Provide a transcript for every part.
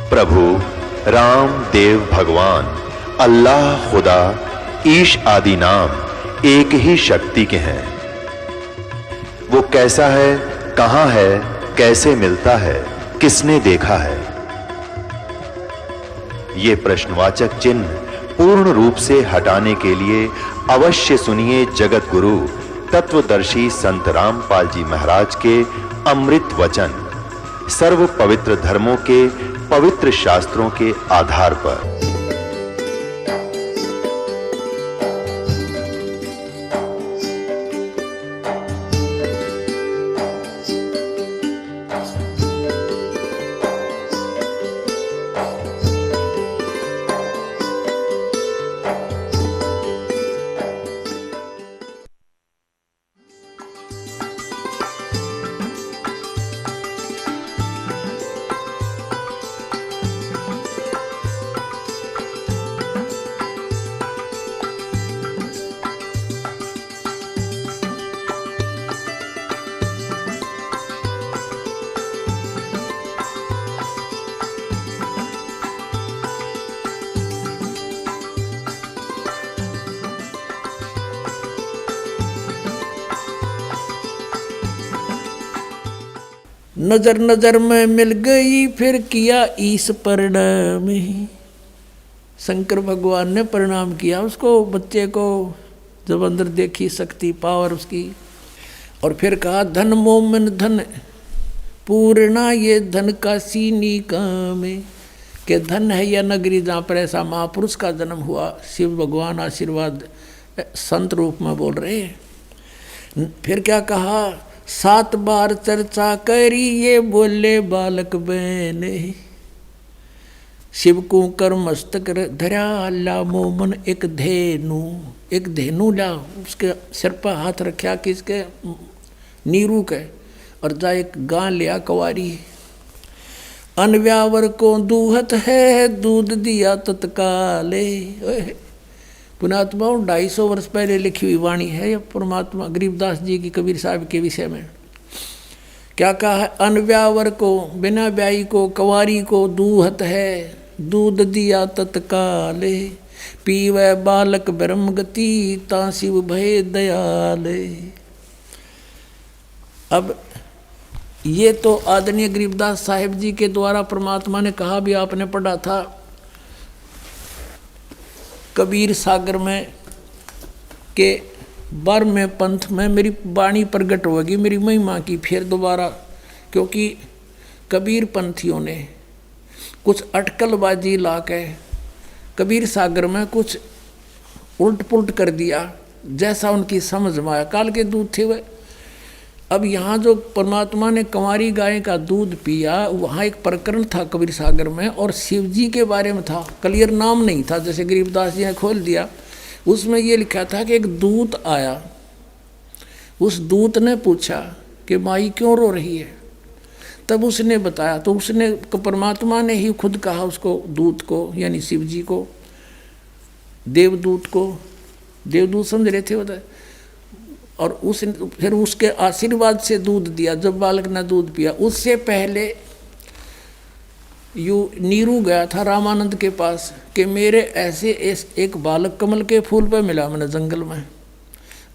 प्रभु राम देव भगवान अल्लाह खुदा ईश आदि नाम एक ही शक्ति के हैं। वो कैसा है, कहां है, कैसे मिलता है, किसने देखा है? ये प्रश्नवाचक चिन्ह पूर्ण रूप से हटाने के लिए अवश्य सुनिए जगत गुरु तत्वदर्शी संत रामपाल जी महाराज के अमृत वचन सर्व पवित्र धर्मों के पवित्र शास्त्रों के आधार पर। नजर नजर में मिल गई फिर किया ईस परिणाम। शंकर भगवान ने प्रणाम किया उसको, बच्चे को, जब अंदर देखी शक्ति पावर उसकी, और फिर कहा धन मोमन धन पूर्णा ये धन का सीनी काम। के धन है यह नगरी जहाँ पर ऐसा महापुरुष का जन्म हुआ। शिव भगवान आशीर्वाद संत रूप में बोल रहे हैं। फिर क्या कहा, 7 बार चर्चा करी ये बोले बालक बहने। शिव को कर मस्तक धरा ला मोमन एक धेनु ला, उसके सिर पर हाथ रखा किसके, नीरू के, और जा एक गां लिया कवारी। अनव्यावर को दूहत है दूध दिया तत्काले। पुणात्माओं 250 वर्ष पहले लिखी हुई वाणी है यह परमात्मा गरीबदास जी की कबीर साहब के विषय में। क्या कहा है, अनव्यावर को, बिना ब्याई को, कवारी को दूहत है दूध दिया तत्काले। पीवै बालक ब्रह्म गति ता शिव भय दयाले। अब ये तो आदरणीय गरीबदास साहिब जी के द्वारा परमात्मा ने कहा भी आपने पढ़ा था कबीर सागर में के 12वें पंथ में मेरी वाणी प्रगट होगी मेरी महिमा की फिर दोबारा। क्योंकि कबीर पंथियों ने कुछ अटकलबाजी ला के कबीर सागर में कुछ उल्ट पुलट कर दिया जैसा उनकी समझ में आया। काल के दूध थे वे। अब यहाँ जो परमात्मा ने कंवारी गाय का दूध पिया, वहाँ एक प्रकरण था कबीर सागर में और शिव जी के बारे में था। क्लियर नाम नहीं था, जैसे गरीबदास जी ने खोल दिया। उसमें ये लिखा था कि एक दूत आया। उस दूत ने पूछा कि माई क्यों रो रही है। तब उसने बताया, तो उसने परमात्मा ने ही खुद कहा उसको, दूत को यानी शिव जी को, देवदूत को, देवदूत समझ रहे थे बताए। और उसने फिर उसके आशीर्वाद से दूध दिया। जब बालक ने दूध पिया, उससे पहले यू नीरू गया था रामानंद के पास कि मेरे ऐसे एक बालक कमल के फूल पर मिला मैंने जंगल में,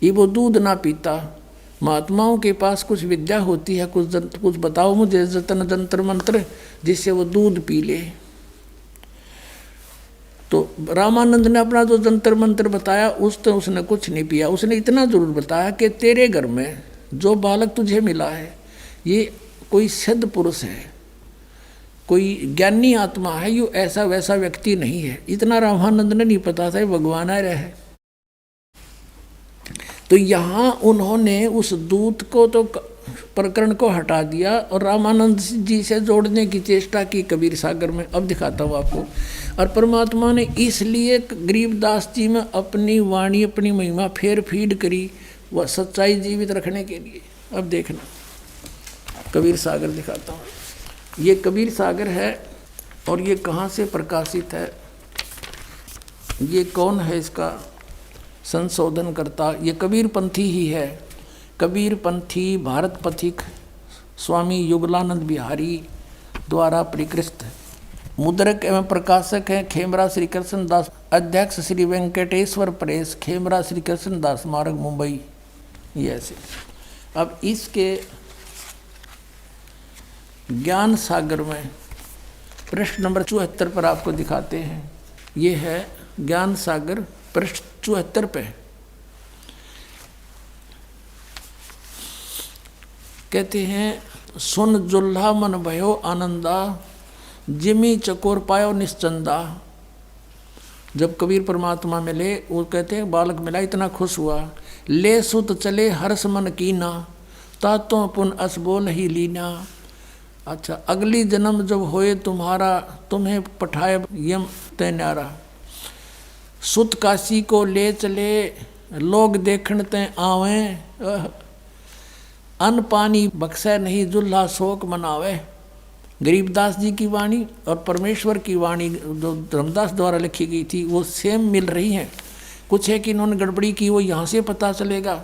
ये वो दूध ना पीता। महात्माओं के पास कुछ विद्या होती है, कुछ बताओ मुझे जतन जंतर मंत्र जिससे वो दूध पी ले। तो रामानंद ने अपना जो जंतर मंत्र बताया उसने कुछ नहीं पिया। उसने इतना जरूर बताया कि तेरे घर में जो बालक तुझे मिला है ये कोई सिद्ध पुरुष है, कोई ज्ञानी आत्मा है, ये ऐसा वैसा व्यक्ति नहीं है। इतना रामानंद ने नहीं पता था भगवान आ रहा है। तो यहाँ उन्होंने उस दूत को तो प्रकरण को हटा दिया और रामानंद जी से जोड़ने की चेष्टा की कबीर सागर में। अब दिखाता हूँ आपको। और परमात्मा ने इसलिए गरीबदास जी में अपनी वाणी अपनी महिमा फेर फीड करी वह सच्चाई जीवित रखने के लिए। अब देखना कबीर सागर दिखाता हूँ। ये कबीर सागर है और ये कहाँ से प्रकाशित है, ये कौन है इसका संशोधन करता, ये कबीर पंथी ही है। कबीर पंथी भारत पथिक स्वामी युगलानंद बिहारी द्वारा परिकृत मुद्रक एवं प्रकाशक हैं खेमरा श्री कृष्ण दास, अध्यक्ष श्री वेंकटेश्वर प्रेस, खेमरा श्री कृष्ण दास मार्ग, मुंबई। ये ऐसे। अब इसके ज्ञान सागर में पृष्ठ नंबर 74 पर आपको दिखाते हैं। ये है ज्ञान सागर पृष्ठ 74 पे। कहते हैं, सुन जुल्हा मन भयो आनंदा, जिमी चकोर पायो निश्चंदा। जब कबीर परमात्मा मिले, वो कहते हैं बालक मिला इतना खुश हुआ। ले सुत चले हर्ष मन कीना, तातों पुन अस बोल ही लीना। अच्छा, अगली जन्म जब होए तुम्हारा, तुम्हें पठाए यम तय न्यारा। सुत काशी को ले चले, लोग देखण तय आवें। अन्न पानी बख्शे नहीं, जुल्हा शोक मनावे। गरीबदास जी की वाणी और परमेश्वर की वाणी जो धर्मदास द्वारा लिखी गई थी वो सेम मिल रही हैं। कुछ है कि इन्होंने गड़बड़ी की, वो यहाँ से पता चलेगा।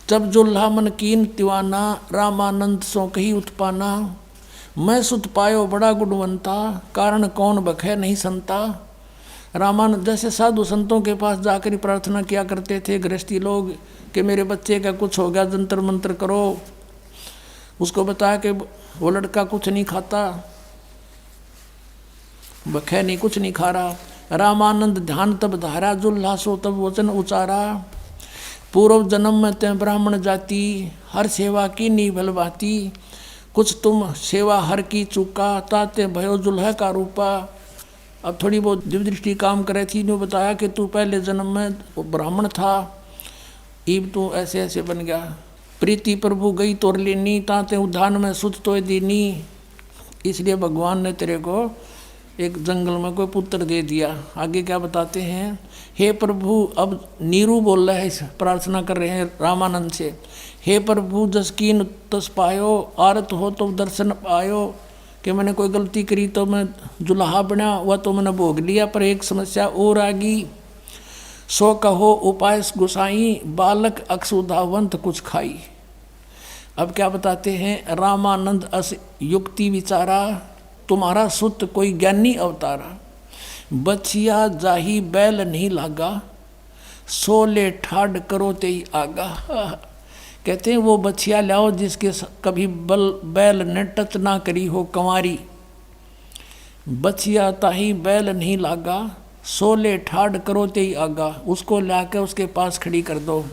जब जुल्हा मन कीन तिवाना, रामानंद सो कही उत्पाना। मैं सुत पायो बड़ा गुणवंता, कारण कौन बखे नहीं संता। रामानंद जैसे साधु संतों के पास जाकर ही प्रार्थना किया करते थे गृहस्थी लोग कि मेरे बच्चे का कुछ हो गया, जंतर मंत्र करो। उसको बताया कि वो लड़का कुछ नहीं खाता, बखे नहीं, कुछ नहीं खा रहा। रामानंद ध्यान तब धारा, जुल्हा सो तब वचन उचारा। पूर्व जन्म में तय ब्राह्मण जाति, हर सेवा की नी भलभाती। कुछ तुम सेवा हर की चूका, ताते भयो जुल्हा का रूपा। अब थोड़ी बहुत दिव्यदृष्टि काम करे थी, ने बताया कि तू पहले जन्म में ब्राह्मण था, ईब तू ऐसे ऐसे बन गया। प्रीति प्रभु गई तोर लेनी, ताते उद्यान में सुत तो दीनी। इसलिए भगवान ने तेरे को एक जंगल में कोई पुत्र दे दिया। आगे क्या बताते हैं, हे प्रभु, अब नीरू बोल रहा है, प्रार्थना कर रहे हैं रामानंद से। हे प्रभु जसकीन तस पायो, आरत हो तो दर्शन पायो। कि मैंने कोई गलती करी तो मैं जुल्हा बना, वह तो मैंने भोग लिया, पर एक समस्या और आ गई। सो कहो उपाय गुसाई, बालक अक्षुधावंत कुछ खाई। अब क्या बताते हैं, रामानंद अस युक्ति विचारा, तुम्हारा सुत कोई ज्ञानी अवतारा। बचिया जाही बैल नहीं लागा, सोले ठाड करो ते आगा। कहते हैं वो बछिया लाओ जिसके कभी बैल ने टच ना करी हो कंवारी। बछिया ताही बैल नहीं लागा, सोले ठाड करो ते आगा। उसको लाकर उसके पास खड़ी कर दो।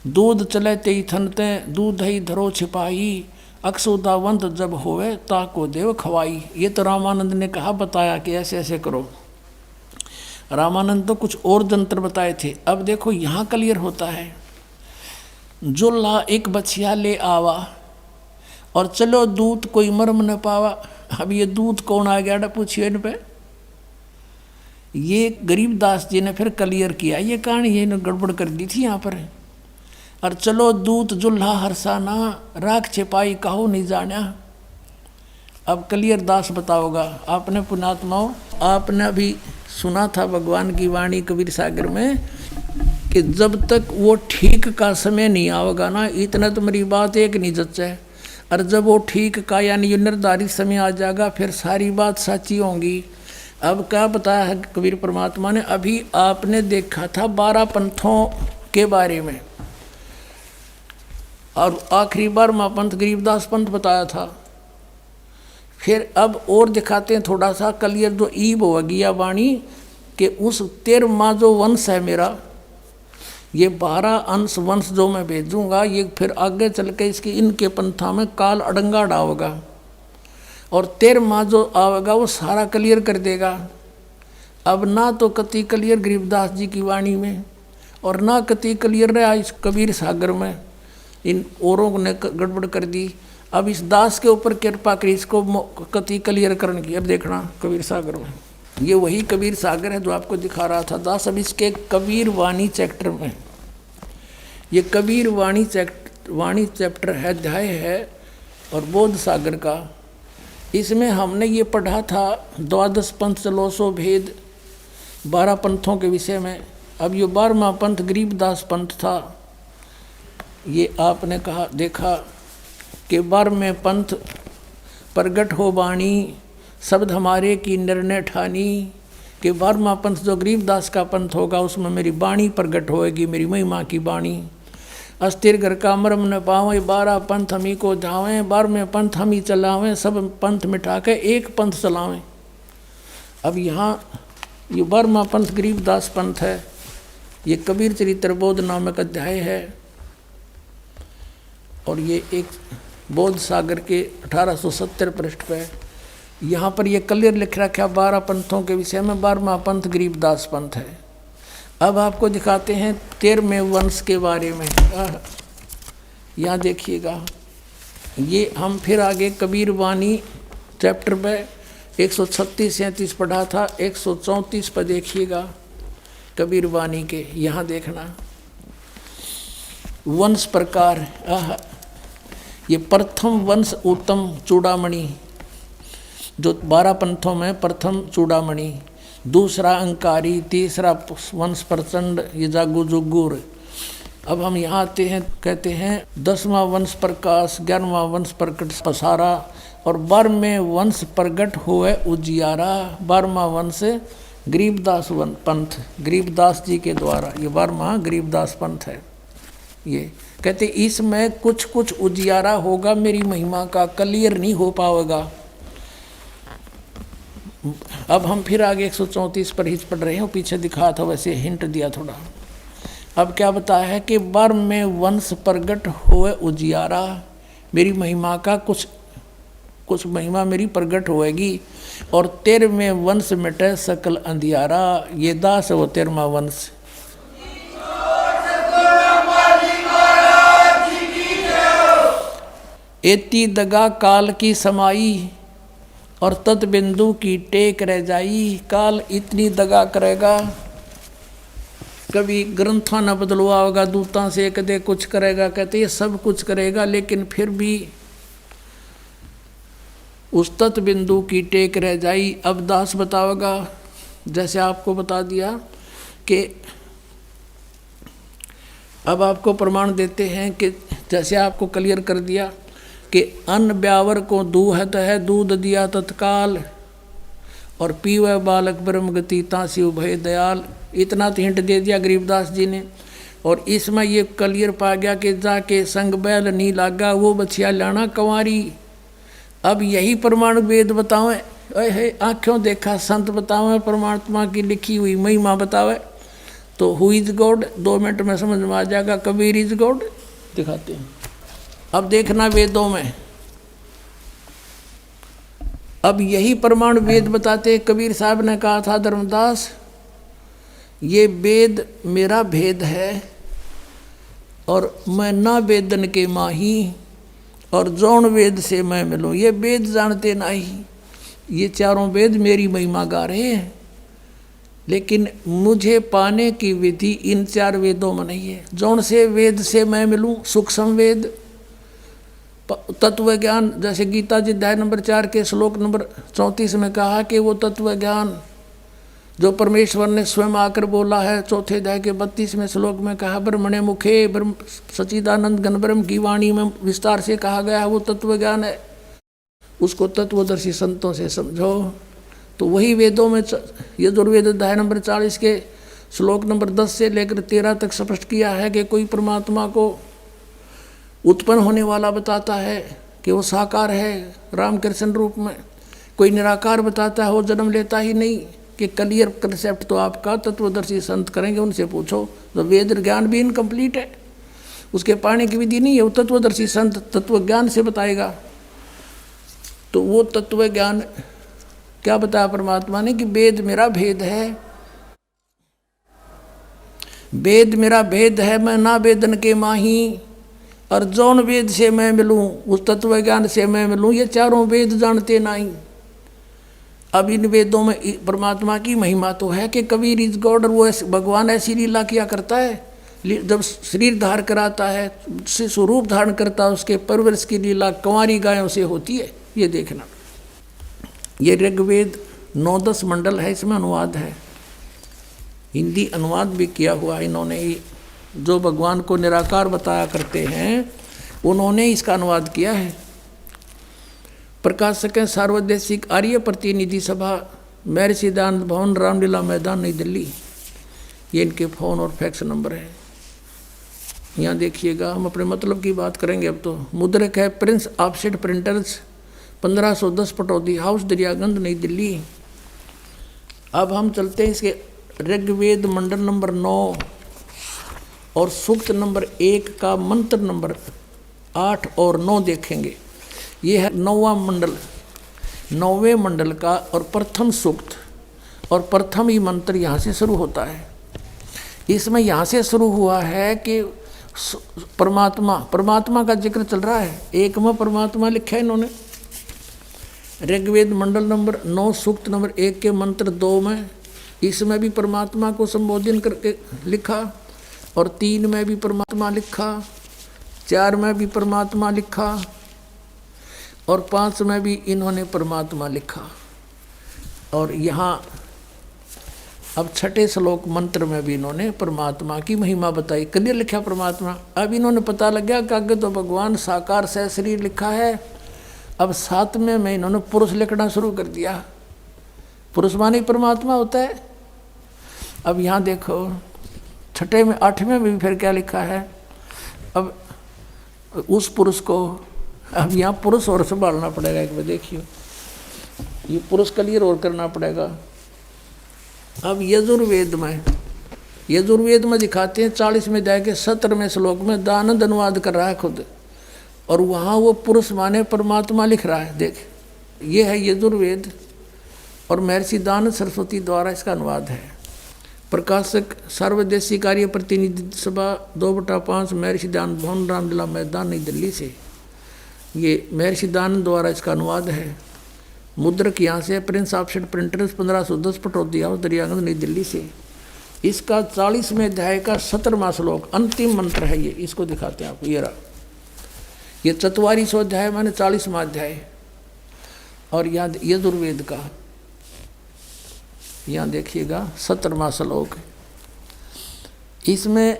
दूध चले ते थनते, दूध ही धरो छिपाई। अक्षुदावंत जब होवे ताको देव खवाई। ये तो रामानंद ने कहा, बताया कि ऐसे ऐसे करो। रामानंद तो कुछ और जंत्र बताए थे। अब देखो यहाँ क्लियर होता है, जुल्हा एक बछिया ले आवा और चलो दूध कोई मर्म न पावा। अब ये दूध कौन आ गया पूछिए इन पे। ये गरीबदास जी ने फिर क्लियर किया, ये कहानी ये गड़बड़ कर दी थी यहाँ पर। और चलो दूत जुल्हा हरसाना, राख छिपाई कहो नहीं जाना। अब क्लियर दास बताओगा। आपने पुण्यात्माओं, आपने अभी सुना था भगवान की वाणी कबीर सागर में कि जब तक वो ठीक का समय नहीं आएगा ना, इतना तो मेरी बात एक नहीं जच्चा है। और जब वो ठीक का यानी निर्धारित समय आ जाएगा, फिर सारी बात सच्ची होंगी। अब क्या बताया है कबीर परमात्मा ने, अभी आपने देखा था 12 पंथों के बारे में, और आखिरी बार महापंथ गरीबदास पंथ बताया था। फिर अब और दिखाते हैं थोड़ा सा क्लियर, जो ईब होगी या वाणी कि उस 13वां जो वंश है मेरा, ये 12 अंश वंश जो मैं भेजूंगा, ये फिर आगे चल के इसकी इनके पंथा में काल अड़ंगा डालेगा। और 13वां जो आवेगा वो सारा क्लियर कर देगा। अब ना तो कति क्लियर गरीबदास जी की वाणी में, और ना कति क्लियर रहा इस कबीर सागर में। इन औरों ने गड़बड़ कर दी। अब इस दास के ऊपर कृपा करी इसको कति क्लियर करने की। अब देखना कबीर सागर में, ये वही कबीर सागर है जो आपको दिखा रहा था दास। अब इसके कबीर वाणी चैप्टर में, ये कबीर वाणी चैप्टर है, अध्याय है और बोध सागर का। इसमें हमने ये पढ़ा था 12 पंथ चलोसो भेद, 12 पंथों के विषय में। अब ये 12वां पंथ गरीबदास पंथ था। ये आपने कहा देखा कि 12वें पंथ प्रगट हो वाणी, शब्द हमारे की निर्णय ठानी कि 12वां पंथ जो गरीबदास का पंथ होगा उसमें मेरी वाणी प्रगट होएगी, मेरी महिमा की वाणी। अस्थिर घर का मर्म न पावें, 12 पंथ हम ही को जावें, 12वें पंथ हम ही चलावें, सब पंथ मिटा के एक पंथ चलावें। अब यहाँ ये 12वां पंथ गरीबदास पंथ है। ये कबीर चरित्र बोध नामक अध्याय है और ये एक बोध सागर के 1870 पृष्ठ पे यहाँ पर ये क्लियर लिख रखा 12 पंथों के विषय में। 12वां पंथ गरीबदास पंथ है। अब आपको दिखाते हैं 13वें वंश के बारे में। यहाँ देखिएगा, ये हम फिर आगे कबीर वाणी चैप्टर पे 136-37 पढ़ा था, 134 पर देखिएगा कबीर वाणी के। यहाँ देखना वंश प्रकार। ये प्रथम वंश उत्तम चूड़ामणि, जो 12 पंथों में प्रथम चूड़ामणि, दूसरा अंकारी, तीसरा वंश प्रचंड, ये जागू जुगुर। अब हम यहाँ आते हैं, कहते हैं 10वां वंश प्रकाश, 11वां वंश प्रकट पसारा और 12वें वंश प्रगट हुए उजियारा। 12वां वंश गरीबदास पंथ, गरीबदास जी के द्वारा ये 12वां गरीबदास पंथ है। ये कहते इसमें कुछ कुछ उजियारा होगा मेरी महिमा का, क्लियर नहीं हो पाएगा। अब हम फिर आगे 134 पर ही पढ़ रहे हैं, पीछे दिखा था वैसे हिंट दिया थोड़ा। अब क्या बताया है कि 12वें वंश प्रगट हुए उजियारा, मेरी महिमा का कुछ महिमा मेरी प्रगट होएगी। और 13वें वंश मिटे सकल अंधियारा, ये दास वो 13वां वंश। एती दगा काल की समाई और तत् बिंदु की टेक रह जाई। काल इतनी दगा करेगा, कभी ग्रंथों न बदलवा होगा, दूतां से कदे कुछ करेगा, कहते ये सब कुछ करेगा लेकिन फिर भी उस तत् बिंदु की टेक रह जाई। अब दास बताओगा, जैसे आपको बता दिया कि अब आपको प्रमाण देते हैं कि जैसे आपको क्लियर कर दिया कि अन्न ब्यावर को दूहत है, दूध दिया तत्काल और पीवे बालक ब्रह्म गति तासी उभय दयाल। इतना तो हिंट दे दिया गरीबदास जी ने। और इसमें ये क्लियर पा गया कि जाके संग बैल नहीं लागा, वो बछिया लाना कंवारी। अब यही प्रमाण वेद बतावे, अहे आँखों देखा संत बतावे, परमात्मा की लिखी हुई महिमा बतावे। तो हु इज गॉड 2 मिनट में समझ में आ जाएगा, कबीर इज गॉड दिखाते हैं। अब देखना वेदों में, अब यही प्रमाण वेद बताते। कबीर साहब ने कहा था धर्मदास, ये वेद मेरा भेद है और मैं ना वेदन के माही और जौन वेद से मैं मिलूँ। ये वेद जानते नहीं, ये चारों वेद मेरी महिमा गा रहे हैं, लेकिन मुझे पाने की विधि इन 4 वेदों में नहीं है। जौन से वेद से मैं मिलूँ, सूक्ष्म वेद, तत्व ज्ञान, जैसे गीता जी अध्याय नंबर 4 के श्लोक नंबर 34 में कहा कि वो तत्व ज्ञान जो परमेश्वर ने स्वयं आकर बोला है। 4थे अध्याय के 32वें श्लोक में कहा ब्रह्मणे मुखे ब्रह्म सच्चिदानंद घन ब्रह्म की वाणी में विस्तार से कहा गया है, वो तत्व ज्ञान है। उसको तत्वदर्शी संतों से समझो। तो वही वेदों में यजुर्वेद अध्याय नंबर 40 के श्लोक नंबर 10 से लेकर 13 तक स्पष्ट किया है कि कोई परमात्मा को उत्पन्न होने वाला बताता है कि वो साकार है रामकृष्ण रूप में, कोई निराकार बताता है वो जन्म लेता ही नहीं। कि क्लियर कंसेप्ट तो आपका तत्वदर्शी संत करेंगे, उनसे पूछो। तो वेद ज्ञान भी इनकम्प्लीट है, उसके पाने की विधि नहीं है। वो तत्वदर्शी संत तत्व ज्ञान से बताएगा। तो वो तत्व ज्ञान क्या बताया परमात्मा ने कि वेद मेरा भेद है, वेद मेरा भेद है, मैं ना वेदन के माही और जौन वेद से मैं मिलूँ, उस तत्व ज्ञान से मैं मिलूँ। ये चारों वेद जानते नहीं। अब इन वेदों में परमात्मा की महिमा तो है कि कबीर इज गॉड, और वो भगवान ऐसी लीला किया करता है। जब शरीर धारण कराता है, स्वरूप धारण करता है, उसके परवरिश की लीला कंवारी गायों से होती है। ये देखना, ये ऋग्वेद 9-10 मंडल है, इसमें अनुवाद है, हिंदी अनुवाद भी किया हुआ है इन्होंने। जो भगवान को निराकार बताया करते हैं, उन्होंने इसका अनुवाद किया है। प्रकाशक हैं सार्वदेशिक आर्य प्रतिनिधि सभा, महर्षि दयानंद भवन, रामलीला मैदान, नई दिल्ली। ये इनके फ़ोन और फैक्स नंबर है। यहाँ देखिएगा, हम अपने मतलब की बात करेंगे अब तो। मुद्रक है Prince offset printers, 1510 Pataudi house, Daryaganj, नई दिल्ली। अब हम चलते हैं इसके ऋग्वेद मंडल नंबर 9 और सूक्त नंबर 1 का मंत्र नंबर 8 और 9 देखेंगे। ये है 9वां मंडल, 9वें मंडल का और प्रथम सूक्त और प्रथम ही मंत्र यहाँ से शुरू होता है। इसमें यहाँ से शुरू हुआ है कि परमात्मा का जिक्र चल रहा है। एक में परमात्मा लिखा है इन्होंने, ऋग्वेद मंडल नंबर 9 सूक्त नंबर 1 के मंत्र 2 में, इसमें भी परमात्मा को संबोधन करके लिखा, और 3 में भी परमात्मा लिखा, 4 में भी परमात्मा लिखा, और 5 में भी इन्होंने परमात्मा लिखा। और यहाँ अब 6ठे श्लोक मंत्र में भी इन्होंने परमात्मा की महिमा बताई। क्लियर लिखा परमात्मा। अब इन्होंने पता लग गया कि आगे तो भगवान साकार से शरीर लिखा है। अब 7वें में इन्होंने पुरुष लिखना शुरू कर दिया। पुरुष माने परमात्मा होता है। अब यहाँ देखो 6ठे में 8वें में भी फिर क्या लिखा है। अब उस पुरुष को, अब यहाँ पुरुष और संभालना पड़ेगा। एक बार देखिए, ये पुरुष क्लियर और करना पड़ेगा। अब यजुर्वेद में दिखाते हैं 40वें अध्याय के 17वें श्लोक में दानंद अनुवाद कर रहा है खुद, और वहाँ वो पुरुष माने परमात्मा लिख रहा है। देख, ये है यजुर्वेद और महर्षि दानंद सरस्वती द्वारा इसका अनुवाद है। प्रकाशक सार्वदेशिक आर्य प्रतिनिधि सभा 2/5 महर्षि दयानंद भवन, रामलीला मैदान, नई दिल्ली से। ये महर्षि दानंद द्वारा इसका अनुवाद है। मुद्रक यहाँ से Prince offset printers, 1510 Pataudi house, Daryaganj, नई दिल्ली से। इसका 40वें अध्याय का 17वां श्लोक अंतिम मंत्र है। ये इसको दिखाते हैं आपको। ये रहा, ये 44वां अध्याय माने 40वां अध्याय। और यहाँ यजुर्वेद का, यहाँ देखिएगा 17वां श्लोक। इसमें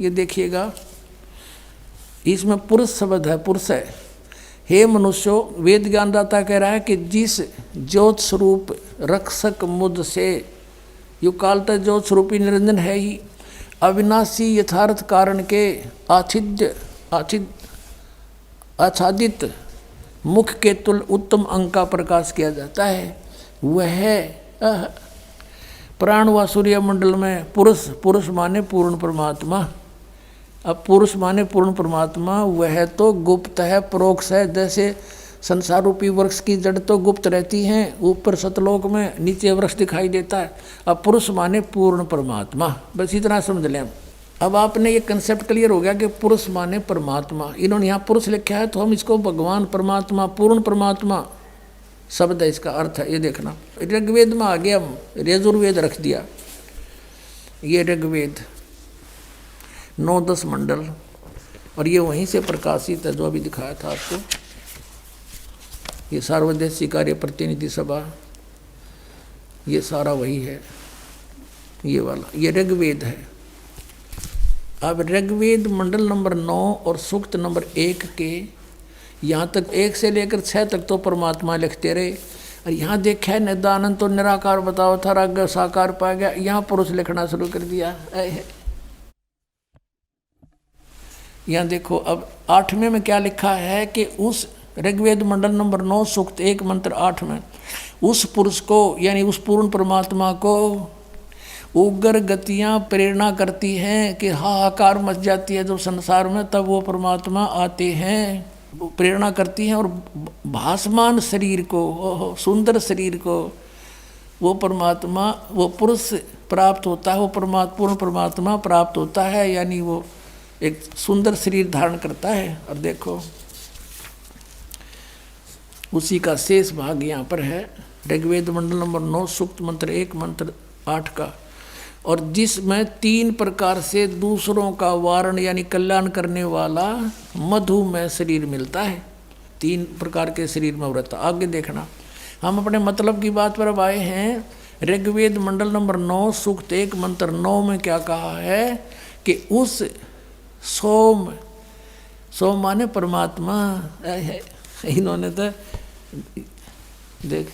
ये देखिएगा, इसमें पुरुष शब्द है, पुरुष है। हे मनुष्यो, वेद ज्ञानदाता कह रहा है कि जिस ज्योत स्वरूप रक्षक मुद से, युकालत ज्योत स्वरूपी निरंजन है ही, अविनाशी यथार्थ कारण के आच्छादित मुख के तुल उत्तम अंग का प्रकाश किया जाता है। वह प्राण व सूर्य मंडल में पुरुष माने पूर्ण परमात्मा। अब पुरुष माने पूर्ण परमात्मा, वह तो गुप्त है, परोक्ष है। जैसे संसार रूपी वृक्ष की जड़ तो गुप्त रहती हैं, ऊपर सतलोक में, नीचे वृक्ष दिखाई देता है। अब पुरुष माने पूर्ण परमात्मा, बस इतना समझ लें। अब आपने ये कंसेप्ट क्लियर हो गया कि पुरुष माने परमात्मा। इन्होंने यहाँ पुरुष लिखा है तो हम इसको भगवान परमात्मा, पूर्ण परमात्मा शब्द है, इसका अर्थ है। ये देखना, ऋग्वेद में आ गया, हम यजुर्वेद रख दिया। ये ऋग्वेद 9-10 मंडल, और ये वहीं से प्रकाशित है जो अभी दिखाया था आपको। ये सार्वदेशिक आर्य प्रतिनिधि सभा, ये सारा वही है, ये वाला, ये ऋग्वेद है। अब ऋग्वेद मंडल नंबर 9 और सूक्त नंबर 1 के यहाँ तक 1 से लेकर 6 तक तो परमात्मा लिखते रहे। और यहाँ देखा है निदानंद तो निराकार बताओ था, राग साकार पा गया। यहाँ पुरुष लिखना शुरू कर दिया। यहाँ देखो, अब 8वें में क्या लिखा है कि उस ऋग्वेद मंडल नंबर 9 सूक्त 1 मंत्र 8 में उस पुरुष को, यानी उस पूर्ण परमात्मा को उग्र गतियाँ प्रेरणा करती हैं कि हाहाकार मच जाती है जब संसार में, तब वो परमात्मा आते हैं, प्रेरणा करती हैं। और भासमान शरीर को, सुंदर शरीर को वो परमात्मा, वो पुरुष प्राप्त होता है, वो पूर्ण परमात्मा प्राप्त होता है, यानी वो एक सुंदर शरीर धारण करता है। और देखो उसी का शेष भाग यहाँ पर है, ऋग्वेद मंडल नंबर 9 सूक्त मंत्र 1 मंत्र 8 का। और जिसमें 3 प्रकार से दूसरों का वारण यानी कल्याण करने वाला मधुमेह शरीर मिलता है। 3 प्रकार के शरीर में रहता। आगे देखना, हम अपने मतलब की बात पर अब आए हैं। ऋग्वेद मंडल नंबर 9 सूक्त 1 मंत्र 9 में क्या कहा है कि उस सोम माने परमात्मा, इन्होंने तो देख,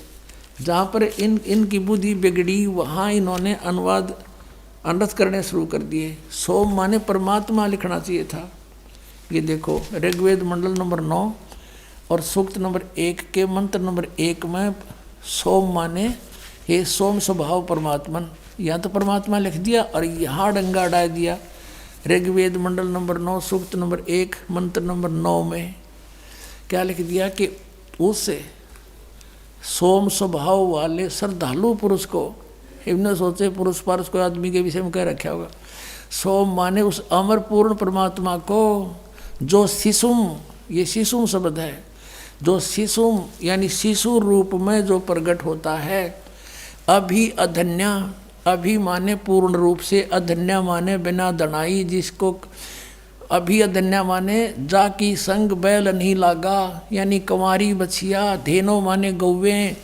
जहाँ पर इनकी बुद्धि बिगड़ी वहाँ इन्होंने अनुवाद अनर्थ करने शुरू कर दिए। सोम माने परमात्मा लिखना चाहिए था। ये देखो ऋग्वेद मंडल नंबर 9 और सूक्त नंबर 1 के मंत्र नंबर 1 में सोम माने हे सोम स्वभाव परमात्मन, यहाँ तो परमात्मा लिख दिया और यहाँ डंगा अड़ा दिया। ऋग्वेद मंडल नंबर 9 सूक्त नंबर 1 मंत्र नंबर 9 में क्या लिख दिया कि उससे सोम स्वभाव वाले श्रद्धालु पुरुष को, इन्होंने सोचे पुरुष पारुष को आदमी के विषय में कह रखा होगा। सोम माने उस अमर पूर्ण परमात्मा को जो शिशुम, ये शिशुम शब्द है, जो शिशुम यानी शिशु रूप में जो प्रकट होता है। अभी अधन्या, अभी माने पूर्ण रूप से, अधन्या माने बिना दनाई, जिसको अभी अधन्या माने जाकी संग बैल नहीं लागा, यानी कंवारी बछिया, धेनो माने गौवें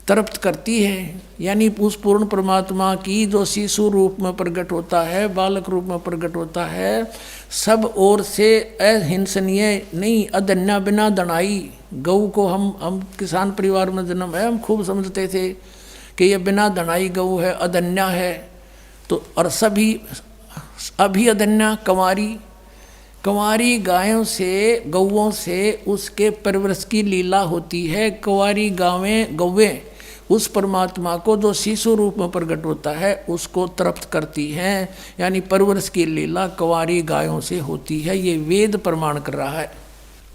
तृप्त करती है। यानी उस पूर्ण परमात्मा की जो शिशु रूप में प्रकट होता है, बालक रूप में प्रकट होता है, सब ओर से अहिंसनीय नहीं, अधन्या बिना दनाई। गऊ को हम किसान परिवार में जन्म है, हम खूब समझते थे कि ये बिना दनाई गऊ है, अधन्या है। तो और सभी अभी अधन्या कंवारी गायों से, गौओं से उसके परवरिश की लीला होती है। कंवारी गौवें उस परमात्मा को जो शिशु रूप में प्रकट होता है उसको तृप्त करती हैं, यानी परवरिश की लीला कंवारी गायों से होती है। ये वेद प्रमाण कर रहा है।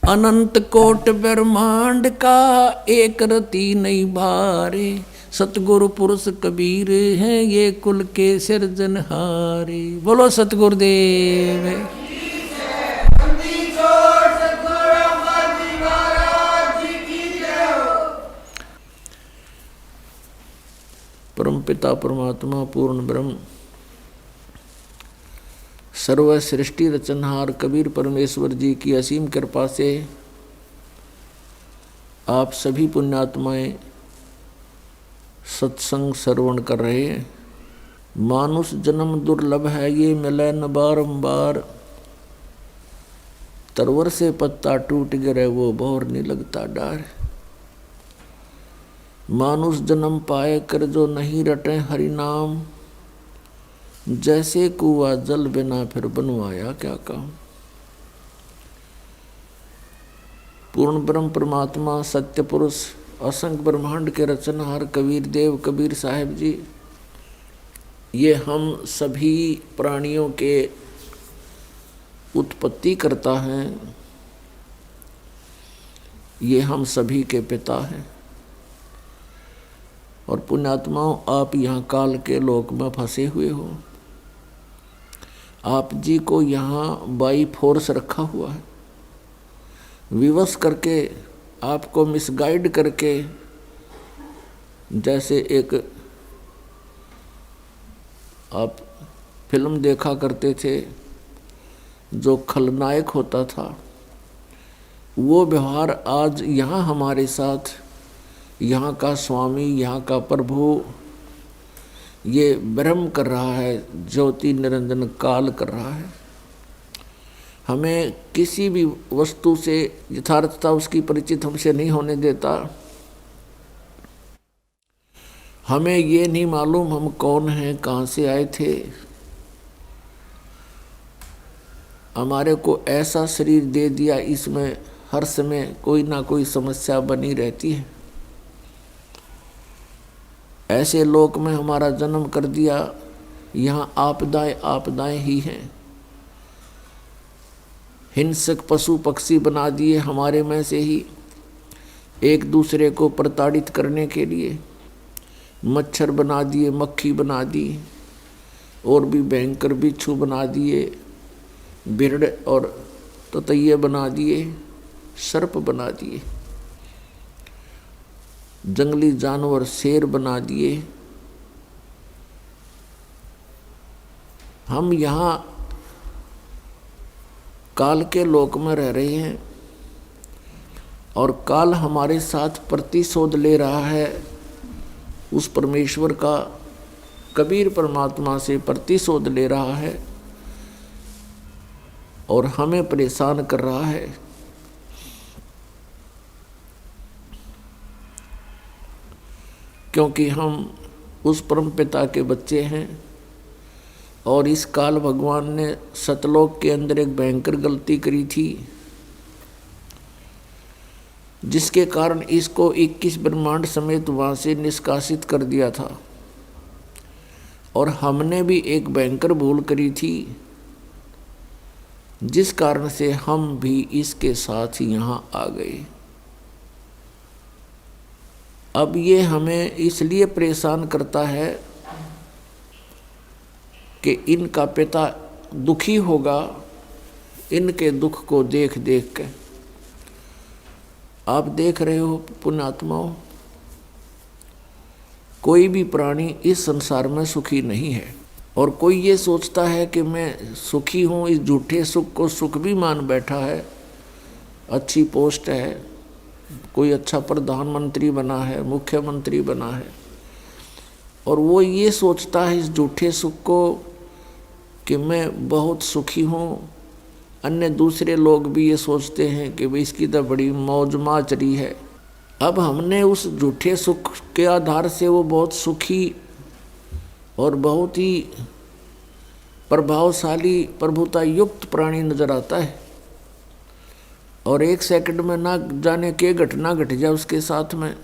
अनंत कोट ब्रह्मांड का एक रति नहीं भारे, सतगुरु पुरुष कबीर हैं ये कुल के सिरजनहारे। बोलो सतगुरुदेव। परम पिता परमात्मा पूर्ण ब्रह्म सर्व सृष्टि रचनहार कबीर परमेश्वर जी की असीम कृपा से आप सभी पुण्यात्माएं सत्संग श्रवण कर रहे हैं। मानुष जन्म दुर्लभ है, ये मिले न बारंबार, तरवर से पत्ता टूट गिरे वो भौर नहीं लगता डार। मानुष जन्म पाए कर जो नहीं रटे हरि नाम, जैसे कुआ जल बिना फिर बनवाया क्या काम। पूर्ण ब्रह्म परमात्मा सत्य पुरुष असंख्य ब्रह्मांड के रचनहार कबीर देव कबीर साहिब जी, ये हम सभी प्राणियों के उत्पत्ति करता हैं, ये हम सभी के पिता हैं। और पुण्यात्माओं, आप यहाँ काल के लोक में फंसे हुए हो। आप जी को यहाँ बाई फोर्स रखा हुआ है, विवश करके, आपको मिसगाइड करके। जैसे एक आप फिल्म देखा करते थे, जो खलनायक होता था, वो व्यवहार आज यहाँ हमारे साथ यहाँ का स्वामी, यहाँ का प्रभु ये ब्रह्म कर रहा है, ज्योति निरंजन काल कर रहा है। हमें किसी भी वस्तु से यथार्थता उसकी परिचित हमसे नहीं होने देता। हमें ये नहीं मालूम हम कौन हैं, कहाँ से आए थे। हमारे को ऐसा शरीर दे दिया, इसमें हर समय कोई ना कोई समस्या बनी रहती है। ऐसे लोक में हमारा जन्म कर दिया, यहाँ आपदाएं ही हैं। हिंसक पशु पक्षी बना दिए हमारे में से ही, एक दूसरे को प्रताड़ित करने के लिए। मच्छर बना दिए, मक्खी बना दी, और भी भयंकर बिच्छू बना दिए, बिरड़ और ततैये बना दिए, सर्प बना दिए, जंगली जानवर शेर बना दिए। हम यहाँ काल के लोक में रह रहे हैं और काल हमारे साथ प्रतिशोध ले रहा है। उस परमेश्वर का, कबीर परमात्मा से प्रतिशोध ले रहा है और हमें परेशान कर रहा है। क्योंकि हम उस परम पिता के बच्चे हैं और इस काल भगवान ने सतलोक के अंदर एक भयंकर गलती करी थी, जिसके कारण इसको 21 ब्रह्मांड समेत वहाँ से निष्कासित कर दिया था। और हमने भी एक भयंकर भूल करी थी, जिस कारण से हम भी इसके साथ यहाँ आ गए। अब ये हमें इसलिए परेशान करता है कि इनका पिता दुखी होगा इनके दुख को देख देख के। आप देख रहे हो पुण्यात्माओं, कोई भी प्राणी इस संसार में सुखी नहीं है। और कोई ये सोचता है कि मैं सुखी हूँ, इस झूठे सुख को सुख भी मान बैठा है। अच्छी पोस्ट है, कोई अच्छा प्रधानमंत्री बना है, मुख्यमंत्री बना है, और वो ये सोचता है इस झूठे सुख को कि मैं बहुत सुखी हूँ। अन्य दूसरे लोग भी ये सोचते हैं कि भाई इसकी तो बड़ी मौज माचरी है। अब हमने उस झूठे सुख के आधार से वो बहुत सुखी और बहुत ही प्रभावशाली प्रभुता युक्त प्राणी नजर आता है, और एक सेकंड में ना जाने के घटना घट जाए उसके साथ में।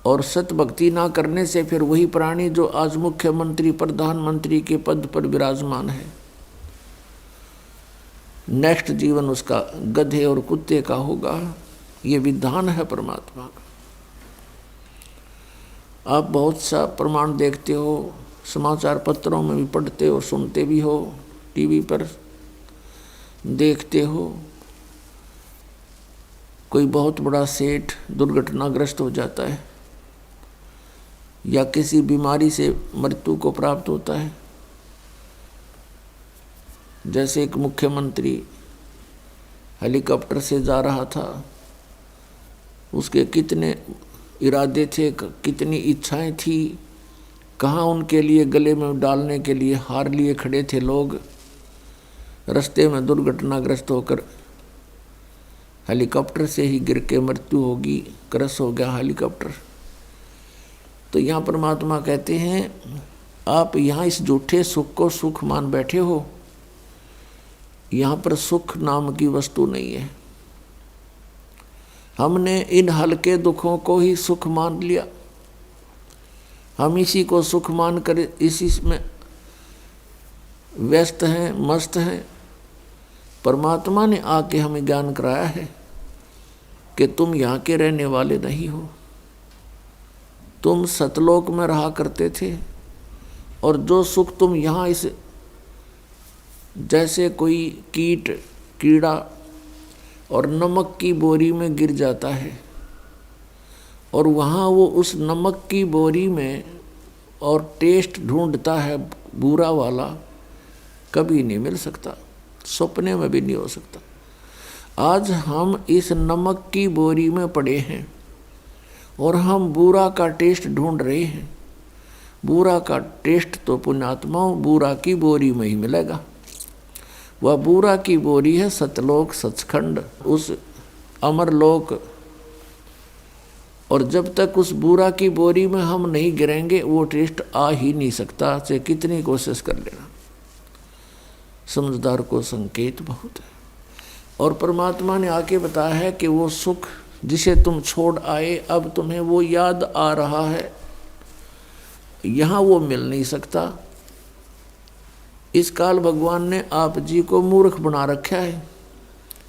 और सत भक्ति ना करने से फिर वही प्राणी जो आज मुख्यमंत्री प्रधानमंत्री के पद पर विराजमान है, नेक्स्ट जीवन उसका गधे और कुत्ते का होगा। ये विधान है परमात्मा का। आप बहुत सा प्रमाण देखते हो, समाचार पत्रों में भी पढ़ते हो, सुनते भी हो, टीवी पर देखते हो। कोई बहुत बड़ा सेठ दुर्घटनाग्रस्त हो जाता है या किसी बीमारी से मृत्यु को प्राप्त होता है। जैसे एक मुख्यमंत्री हेलीकॉप्टर से जा रहा था, उसके कितने इरादे थे, कितनी इच्छाएं थी, कहाँ उनके लिए गले में डालने के लिए हार लिए खड़े थे लोग। रास्ते में दुर्घटनाग्रस्त होकर हेलीकॉप्टर से ही गिर के मृत्यु होगी, क्रश हो गया हेलीकॉप्टर। तो यहाँ परमात्मा कहते हैं आप यहाँ इस झूठे सुख को सुख मान बैठे हो। यहाँ पर सुख नाम की वस्तु नहीं है। हमने इन हल्के दुखों को ही सुख मान लिया। हम इसी को सुख मान कर इसी में व्यस्त हैं, मस्त हैं। परमात्मा ने आके हमें ज्ञान कराया है कि तुम यहाँ के रहने वाले नहीं हो, तुम सतलोक में रहा करते थे, और जो सुख तुम यहाँ इस जैसे कोई कीट कीड़ा और नमक की बोरी में गिर जाता है, और वहाँ वो उस नमक की बोरी में और टेस्ट ढूंढता है बुरा वाला, कभी नहीं मिल सकता, सपने में भी नहीं हो सकता। आज हम इस नमक की बोरी में पड़े हैं और हम बुरा का टेस्ट ढूंढ रहे हैं। बुरा का टेस्ट तो पुण्यात्माओं बुरा की बोरी में ही मिलेगा। वह बुरा की बोरी है सतलोक, सचखंड, उस अमरलोक। और जब तक उस बुरा की बोरी में हम नहीं गिरेंगे वो टेस्ट आ ही नहीं सकता, चाहे कितनी कोशिश कर लेना। समझदार को संकेत बहुत है। और परमात्मा ने आके बताया है कि वो सुख जिसे तुम छोड़ आए, अब तुम्हें वो याद आ रहा है, यहाँ वो मिल नहीं सकता। इस काल भगवान ने आप जी को मूर्ख बना रखा है,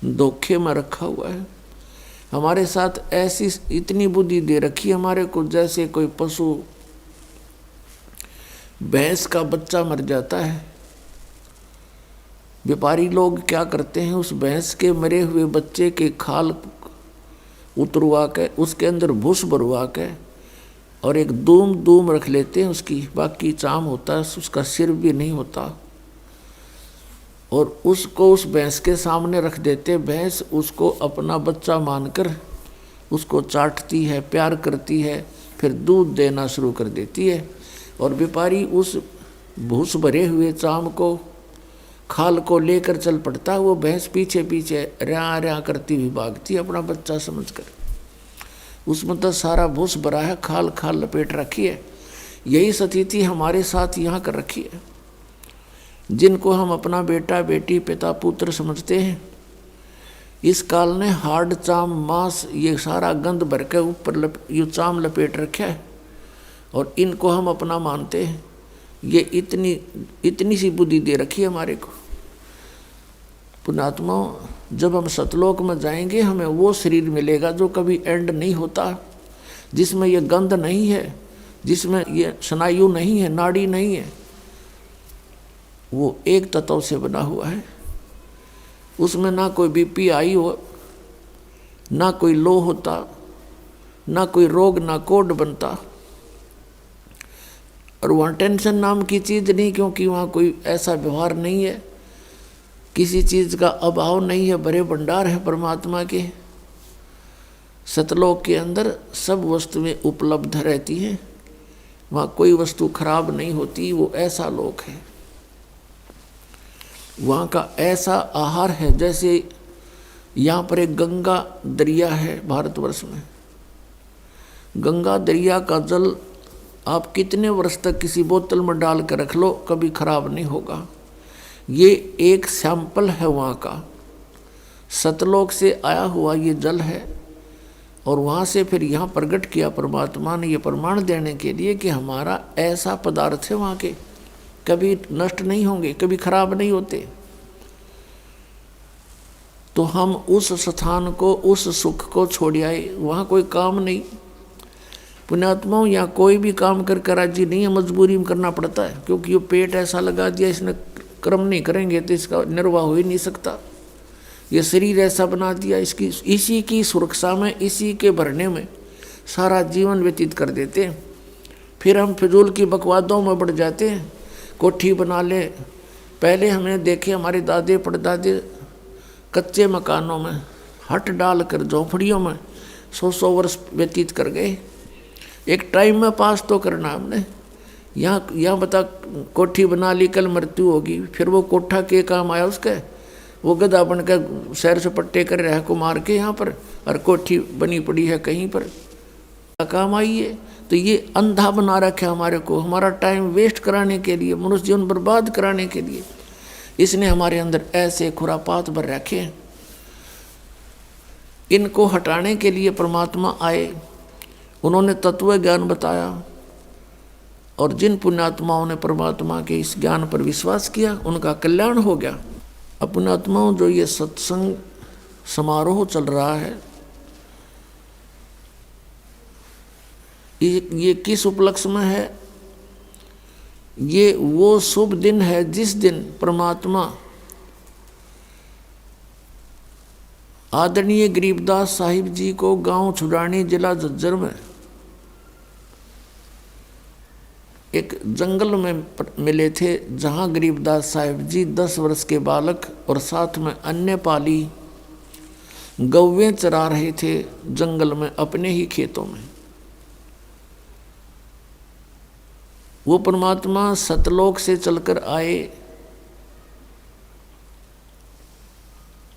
धोखे में रखा हुआ है। हमारे साथ ऐसी इतनी बुद्धि दे रखी हमारे को, जैसे कोई पशु भैंस का बच्चा मर जाता है, व्यापारी लोग क्या करते हैं, उस भैंस के मरे हुए बच्चे के खाल उतरवा के उसके अंदर भूस भरवा के और एक दूम रख लेते हैं उसकी, बाकी चाम होता है, उसका सिर भी नहीं होता, और उसको उस भैंस के सामने रख देते। भैंस उसको अपना बच्चा मानकर उसको चाटती है, प्यार करती है, फिर दूध देना शुरू कर देती है। और व्यापारी उस भूस भरे हुए चाम को, खाल को लेकर चल पड़ता है। वो भैंस पीछे पीछे रया रया करती हुई भागती है अपना बच्चा समझकर। उसमें तो सारा भूस भरा है, खाल खाल लपेट रखी है। यही स्थिति हमारे साथ यहाँ कर रखी है। जिनको हम अपना बेटा बेटी पिता पुत्र समझते हैं, इस काल ने हार्ड चाम मांस ये सारा गंद भर के ऊपर ये चाम लपेट रखा है और इनको हम अपना मानते हैं। ये इतनी सी बुद्धि दे रखी है हमारे को। पुण्यात्मा, जब हम सतलोक में जाएंगे हमें वो शरीर मिलेगा जो कभी एंड नहीं होता, जिसमें ये गंध नहीं है, जिसमें ये स्नायु नहीं है, नाड़ी नहीं है। वो एक तत्व से बना हुआ है। उसमें ना कोई बीपी आई हो, ना कोई लो होता, ना कोई रोग, ना कोड बनता। और वहाँ टेंशन नाम की चीज़ नहीं, क्योंकि वहाँ कोई ऐसा व्यवहार नहीं है, किसी चीज़ का अभाव नहीं है, बड़े भंडार है परमात्मा के। सतलोक के अंदर सब वस्तुएं उपलब्ध रहती हैं, वहाँ कोई वस्तु खराब नहीं होती। वो ऐसा लोक है, वहाँ का ऐसा आहार है। जैसे यहाँ पर एक गंगा दरिया है भारतवर्ष में। गंगा दरिया का जल आप कितने वर्ष तक किसी बोतल में डाल कर रख लो, कभी खराब नहीं होगा। ये एक सैंपल है वहाँ का, सतलोक से आया हुआ ये जल है। और वहाँ से फिर यहाँ प्रकट किया परमात्मा ने, ये प्रमाण देने के लिए कि हमारा ऐसा पदार्थ है वहाँ के, कभी नष्ट नहीं होंगे, कभी खराब नहीं होते। तो हम उस स्थान को, उस सुख को छोड़ आए। वहाँ कोई काम नहीं। पुण्यात्माओं, यहाँ कोई भी काम कर राजी नहीं है, मजबूरी में करना पड़ता है, क्योंकि ये पेट ऐसा लगा दिया, इसने कर्म नहीं करेंगे तो इसका निर्वाह हो ही नहीं सकता। ये शरीर ऐसा बना दिया, इसकी इसी की सुरक्षा में, इसी के भरने में सारा जीवन व्यतीत कर देते हैं। फिर हम फिजूल की बकवादों में बढ़ जाते हैं। कोठी बना ले। पहले हमने देखे हमारे दादे परदादे कच्चे मकानों में हट डाल कर झोंपड़ियों में 100 वर्ष व्यतीत कर गए। एक टाइम में पास तो करना हमने। यहाँ बता, कोठी बना ली, कल मृत्यु होगी, फिर वो कोठा के काम आया उसका? वो गधा बन कर सैर सपट्टे कर रहा है को मार के यहाँ पर, और कोठी बनी पड़ी है कहीं पर, काम आई है। तो ये अंधा बना रखा हमारे को, हमारा टाइम वेस्ट कराने के लिए, मनुष्य जीवन बर्बाद कराने के लिए इसने हमारे अंदर ऐसे खुरापात भर रखे हैं। इनको हटाने के लिए परमात्मा आए, उन्होंने तत्व ज्ञान बताया। और जिन पुण्यात्माओं ने परमात्मा के इस ज्ञान पर विश्वास किया उनका कल्याण हो गया। अब पुण्यात्माओं, जो ये सत्संग समारोह चल रहा है, ये किस उपलक्ष्य में है? ये वो शुभ दिन है जिस दिन परमात्मा आदरणीय गरीबदास साहिब जी को गांव छुड़ानी जिला झज्जर में एक जंगल में मिले थे, जहां गरीबदास साहिब जी 10 वर्ष के बालक और साथ में अन्य पाली गौवें चरा रहे थे जंगल में, अपने ही खेतों में। वो परमात्मा सतलोक से चलकर आए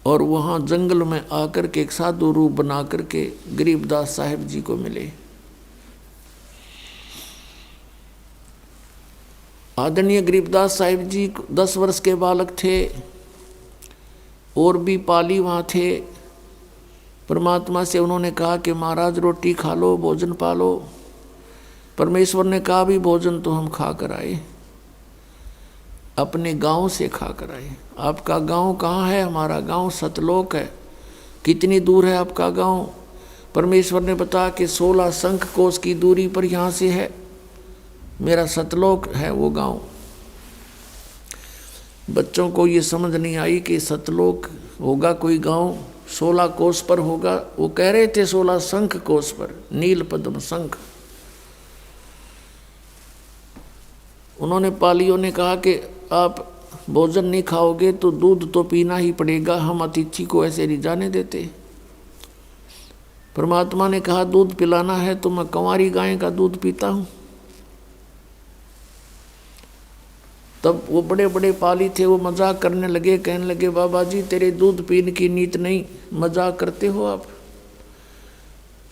और वहाँ जंगल में आकर के एक साधु रूप बना करके गरीबदास साहिब जी को मिले। आदरणीय गरीबदास साहिब जी 10 वर्ष के बालक थे, और भी पाली वहाँ थे। परमात्मा से उन्होंने कहा कि महाराज रोटी खा लो, भोजन पालो। परमेश्वर ने कहा भी भोजन तो हम खा कर आए, अपने गांव से खा कर आए। आपका गांव कहाँ है? हमारा गांव सतलोक है। कितनी दूर है आपका गांव? परमेश्वर ने बताया कि 16 शंख कोस की दूरी पर यहाँ से है, मेरा सतलोक है वो गांव। बच्चों को ये समझ नहीं आई कि सतलोक होगा कोई गांव, 16 कोस पर होगा। वो कह रहे थे 16 शंख कोस पर, नील पद्म शंख। उन्होंने पालियों ने कहा कि आप भोजन नहीं खाओगे तो दूध तो पीना ही पड़ेगा, हम अतिथि को ऐसे नहीं जाने देते। परमात्मा ने कहा दूध पिलाना है तो मैं कंवारी गाय का दूध पीता हूँ। तब वो बड़े बड़े पाली थे, वो मजाक करने लगे, कहने लगे बाबा जी तेरे दूध पीने की नीत नहीं, मजाक करते हो आप।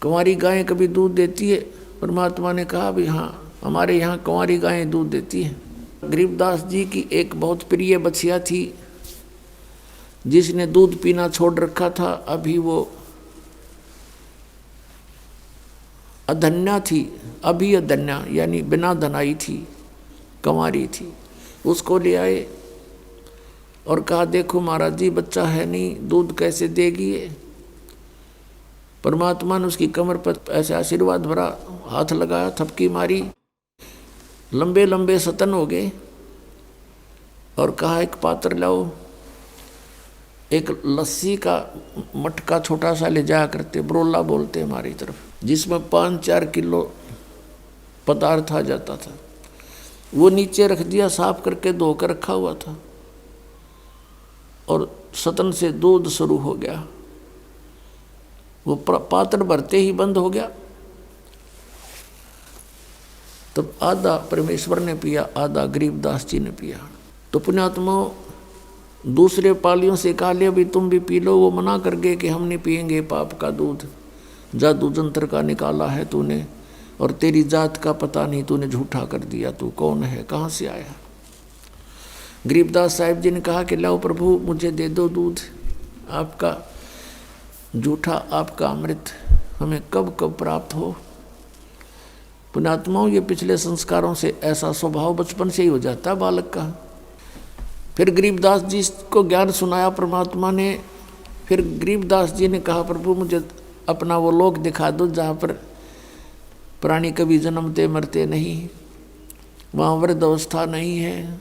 कुंवारी गायें कभी दूध देती है? परमात्मा ने कहा भी हाँ, हमारे यहाँ कुंवारी गायें दूध देती हैं। गरीबदास जी की एक बहुत प्रिय बछिया थी जिसने दूध पीना छोड़ रखा था। अभी वो अधन्या थी, अभी अधन्या यानी बिना धनाई थी, कुंवारी थी। उसको ले आए और कहा देखो महाराज जी, बच्चा है नहीं, दूध कैसे देगी ये? परमात्मा ने उसकी कमर पर ऐसे आशीर्वाद भरा, हाथ लगाया, थपकी मारी, लंबे लंबे सतन हो गए और कहा एक पात्र लाओ। एक लस्सी का मटका छोटा सा ले जाया करते, ब्रोला बोलते हमारी तरफ, जिसमें 5-4 किलो पदार्थ आ जाता था। वो नीचे रख दिया, साफ करके धोकर रखा हुआ था और सतन से दूध शुरू हो गया। वो पात्र भरते ही बंद हो गया। तब आधा परमेश्वर ने पिया, आधा गरीबदास जी ने पिया। तो पुण्यात्मा दूसरे पालियों से कहा लिया भी तुम भी पी लो। वो मना कर गए कि हम नहीं पिएंगे पाप का दूध, जादू जंत्र का निकाला है तूने, और तेरी जात का पता नहीं, तूने झूठा कर दिया, तू कौन है, कहाँ से आया? गरीबदास साहिब जी ने कहा कि लाओ प्रभु, मुझे दे दो दूध, आपका झूठा, आपका अमृत हमें कब कब प्राप्त हो। पुण्यात्माओं, ये पिछले संस्कारों से ऐसा स्वभाव बचपन से ही हो जाता है बालक का। फिर गरीबदास जी को ज्ञान सुनाया परमात्मा ने। फिर गरीबदास जी ने कहा प्रभु, मुझे अपना वो लोक दिखा दो जहाँ पर प्राणी कभी जन्मते मरते नहीं, वहाँ वृद्ध अवस्था नहीं है,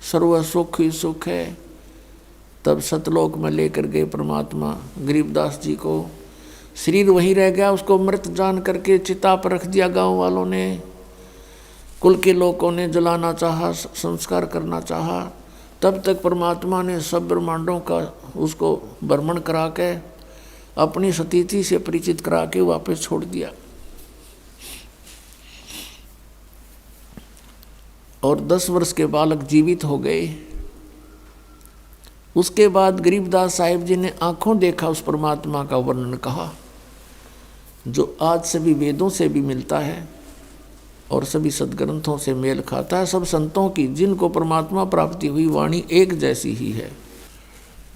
सर्व सुख ही सुख है। तब सतलोक में लेकर गए परमात्मा गरीबदास जी को। शरीर वहीं रह गया, उसको मृत जान करके चिता पर रख दिया। गांव वालों ने, कुल के लोगों ने जलाना चाहा, संस्कार करना चाहा। तब तक परमात्मा ने सब ब्रह्मांडों का उसको भ्रमण करा के अपनी सतीथि से परिचित करा के वापस छोड़ दिया। और 10 वर्ष के बालक जीवित हो गए। उसके बाद गरीबदास साहिब जी ने आंखों देखा उस परमात्मा का वर्णन कहा, जो आज सभी वेदों से भी मिलता है और सभी सदग्रंथों से मेल खाता है। सब संतों की जिनको परमात्मा प्राप्ति हुई वाणी एक जैसी ही है।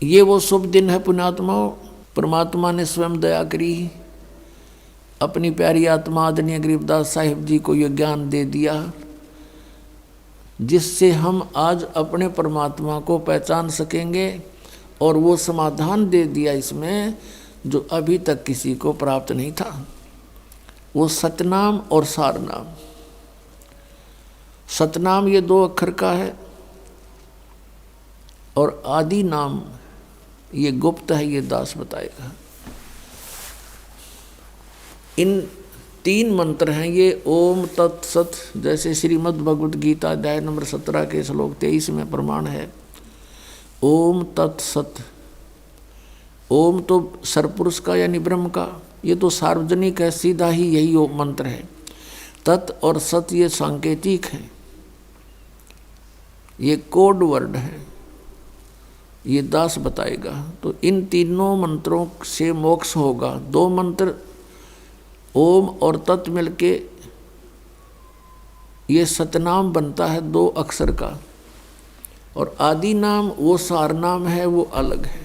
ये वो शुभ दिन है पुण्यात्माओं। परमात्मा ने स्वयं दया करी, अपनी प्यारी आत्मा आदरणीय गरीबदास साहिब जी को ये ज्ञान दे दिया, जिससे हम आज अपने परमात्मा को पहचान सकेंगे। और वो समाधान दे दिया इसमें जो अभी तक किसी को प्राप्त नहीं था, वो सतनाम और सारनाम। सतनाम ये 2 अक्षर का है और आदि नाम ये गुप्त है, ये दास बताएगा। इन 3 मंत्र हैं ये, ओम तत्सत, जैसे श्रीमद् भगवद गीता अध्याय नंबर 17 के श्लोक 23 में प्रमाण है, ओम तत्सत। ओम तो सरपुरुष का यानी ब्रह्म का, ये तो सार्वजनिक है, सीधा ही यही ओम मंत्र है। तत् और सत ये सांकेतिक है, ये कोड वर्ड है, ये दास बताएगा। तो इन तीनों मंत्रों से मोक्ष होगा। 2 मंत्र ओम और तत् मिलके ये सतनाम बनता है 2 अक्षर का। और आदि नाम वो सार नाम है, वो अलग है।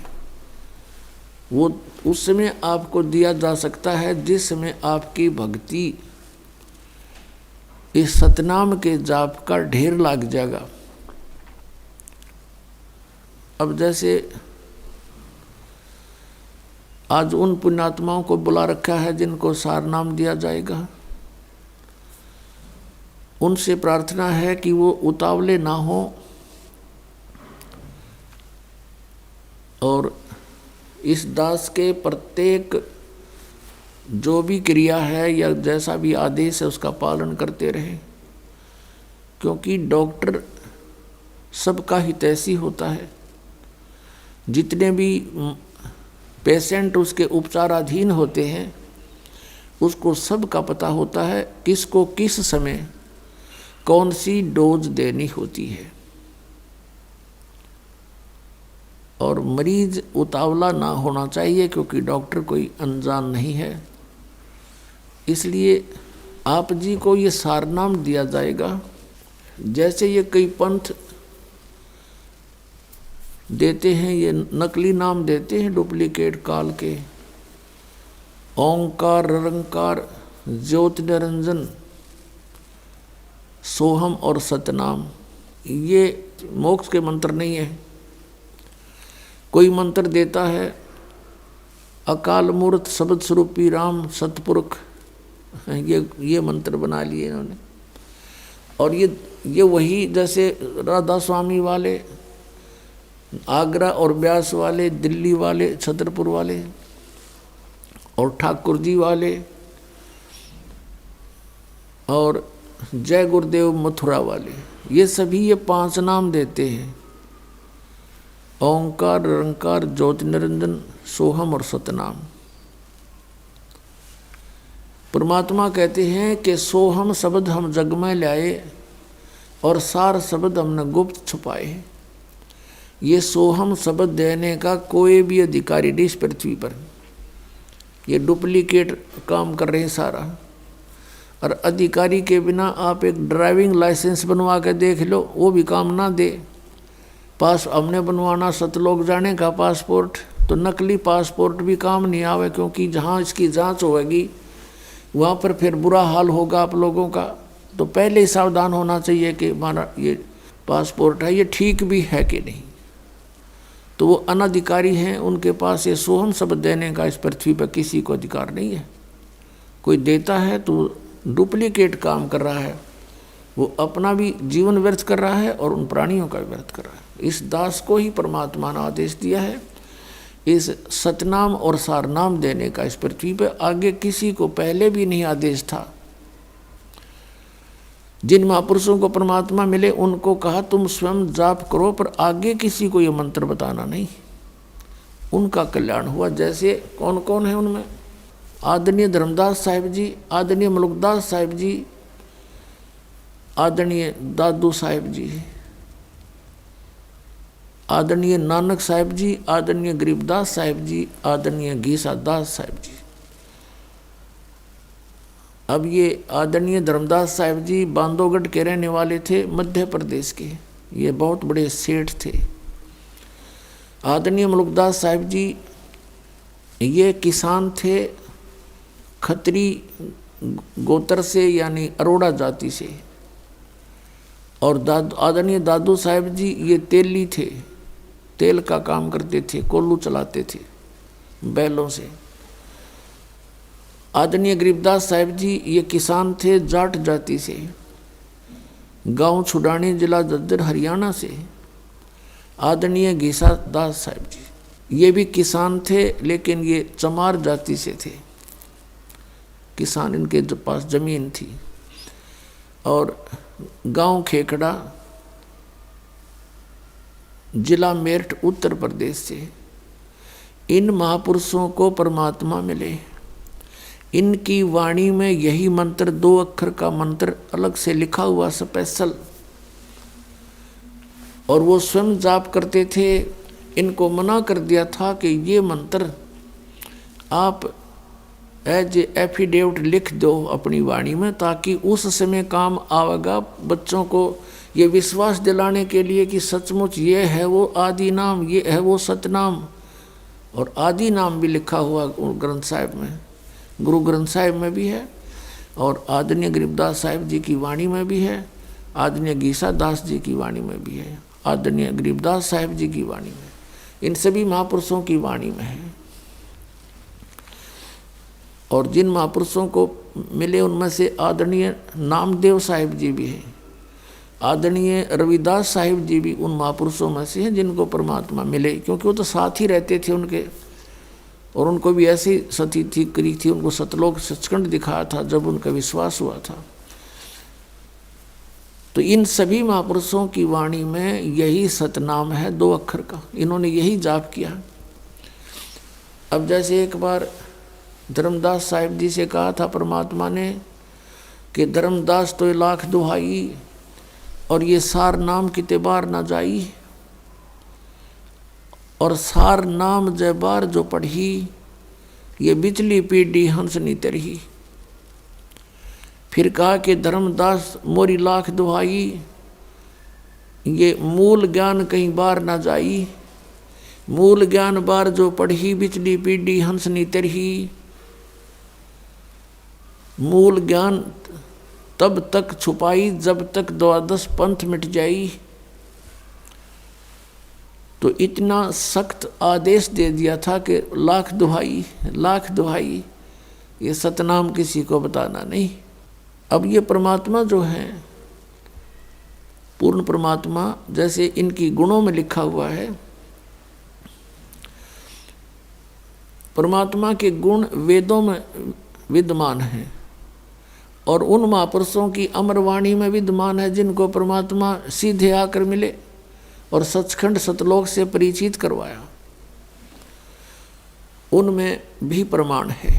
वो उस समय आपको दिया जा सकता है जिसमें आपकी भक्ति इस सतनाम के जाप का ढेर लग जाएगा। अब जैसे आज उन पुण्यात्माओं को बुला रखा है जिनको सार नाम दिया जाएगा, उनसे प्रार्थना है कि वो उतावले ना हो और इस दास के प्रत्येक जो भी क्रिया है या जैसा भी आदेश है उसका पालन करते रहें, क्योंकि डॉक्टर सबका हितैषी होता है। जितने भी पेशेंट उसके उपचाराधीन होते हैं उसको सब का पता होता है किसको किस समय कौन सी डोज देनी होती है। और मरीज उतावला ना होना चाहिए, क्योंकि डॉक्टर कोई अनजान नहीं है। इसलिए आप जी को ये सार नाम दिया जाएगा। जैसे ये कई पंथ देते हैं, ये नकली नाम देते हैं डुप्लीकेट काल के, ओंकार, निरंकार, ज्योति निरंजन, सोहम और सतनाम, ये मोक्ष के मंत्र नहीं है। कोई मंत्र देता है अकाल मूर्त शब्द स्वरूपी राम सतपुरुष, ये मंत्र बना लिए इन्होंने। और ये वही जैसे राधा स्वामी वाले, आगरा और ब्यास वाले, दिल्ली वाले, छतरपुर वाले और ठाकुर जी वाले और जय गुरुदेव मथुरा वाले, ये सभी ये 5 नाम देते हैं, ओंकार, निरंकार, ज्योति निरंजन, सोहम और सतनाम। परमात्मा कहते हैं कि सोहम शब्द हम जग में लाए और सार शब्द हमने गुप्त छुपाए। ये सोहम शब्द देने का कोई भी अधिकारी नहीं इस पृथ्वी पर, ये डुप्लीकेट काम कर रहे हैं सारा। और अधिकारी के बिना आप एक ड्राइविंग लाइसेंस बनवा के देख लो, वो भी काम ना दे। पास हमने बनवाना सतलोक जाने का पासपोर्ट, तो नकली पासपोर्ट भी काम नहीं आवे, क्योंकि जहाँ इसकी जांच होगी वहाँ पर फिर बुरा हाल होगा आप लोगों का। तो पहले ही सावधान होना चाहिए कि हमारा ये पासपोर्ट है, ये ठीक भी है कि नहीं। तो वो अनधिकारी हैं, उनके पास ये सोहम शब्द देने का इस पृथ्वी पर किसी को अधिकार नहीं है। कोई देता है तो डुप्लीकेट काम कर रहा है, वो अपना भी जीवन व्यर्थ कर रहा है और उन प्राणियों का भी व्यर्थ कर रहा है। इस दास को ही परमात्मा ने आदेश दिया है इस सतनाम और सारनाम देने का इस पृथ्वी पर। आगे किसी को पहले भी नहीं आदेश था। जिन महापुरुषों को परमात्मा मिले उनको कहा तुम स्वयं जाप करो, पर आगे किसी को ये मंत्र बताना नहीं। उनका कल्याण हुआ। जैसे कौन कौन है उनमें? आदरणीय धर्मदास साहिब जी, आदरणीय मलुकदास साहिब जी, आदरणीय दादू साहिब जी, आदरणीय नानक साहिब जी, आदरणीय गरीबदास साहिब जी, आदरणीय गीसा दास साहिब जी। अब ये आदरणीय धर्मदास साहिब जी बांधवगढ़ के रहने वाले थे, मध्य प्रदेश के। ये बहुत बड़े सेठ थे। आदरणीय मलुकदास साहिब जी ये किसान थे, खत्री गोत्र से, यानी अरोड़ा जाति से। और आदरणीय दादू साहिब जी ये तेली थे, तेल का काम करते थे, कोल्लू चलाते थे बैलों से। आदरणीय गरीबदास साहिब जी ये किसान थे, जाट जाति से, गांव छुडानी, जिला जज्जर, हरियाणा से। आदरणीय गीसा दास साहिब जी ये भी किसान थे, लेकिन ये चमार जाति से थे, किसान, इनके पास जमीन थी। और गांव खेकड़ा, जिला मेरठ, उत्तर प्रदेश से। इन महापुरुषों को परमात्मा मिले। इनकी वाणी में यही मंत्र, 2 अक्षर का मंत्र अलग से लिखा हुआ स्पेशल, और वो स्वयं जाप करते थे। इनको मना कर दिया था कि ये मंत्र आप एज एफिडेविट लिख दो अपनी वाणी में, ताकि उस समय काम आवेगा बच्चों को ये विश्वास दिलाने के लिए कि सचमुच ये है वो आदि नाम, ये है वो सतनाम। और आदि नाम भी लिखा हुआ ग्रंथ साहिब में, गुरु ग्रंथ साहिब में भी है, और आदरणीय गरीबदास साहिब जी की वाणी में भी है, आदरणीय गीसा दास जी की वाणी में भी है, आदरणीय गरीबदास साहिब जी की वाणी में, इन सभी महापुरुषों की वाणी में है। और जिन महापुरुषों को मिले उनमें से आदरणीय नामदेव साहिब जी भी हैं, आदरणीय रविदास साहिब जी भी उन महापुरुषों में से हैं जिनको परमात्मा मिले, क्योंकि वो तो साथ ही रहते थे उनके। और उनको भी ऐसी सती थी, करी थी, उनको सतलोक सचखंड दिखाया था जब उनका विश्वास हुआ था। तो इन सभी महापुरुषों की वाणी में यही सतनाम है, 2 अक्षर का। इन्होंने यही जाप किया। अब जैसे एक बार धर्मदास साहिब जी से कहा था परमात्मा ने कि धर्मदास तो 1,00,000 दुहाई, और ये सार नाम किते बार ना जाई, और सार नाम जय बार जो पढ़ी, ये बिचली पीढ़ी हंस नी तरही। फिर कहा कि धर्मदास मोरी लाख दुहाई, ये मूल ज्ञान कहीं बार ना जाई, मूल ज्ञान बार जो पढ़ी बिचली पीढ़ी हंसनी तरही, मूल ज्ञान तब तक छुपाई जब तक द्वादश पंथ मिट जाई। तो इतना सख्त आदेश दे दिया था कि लाख दुहाई, लाख दुहाई, ये सतनाम किसी को बताना नहीं। अब ये परमात्मा जो है, पूर्ण परमात्मा, जैसे इनकी गुणों में लिखा हुआ है, परमात्मा के गुण वेदों में विद्यमान हैं और उन महापुरुषों की अमरवाणी में विद्यमान है जिनको परमात्मा सीधे आकर मिले और सचखंड सतलोक से परिचित करवाया, उनमें भी प्रमाण है।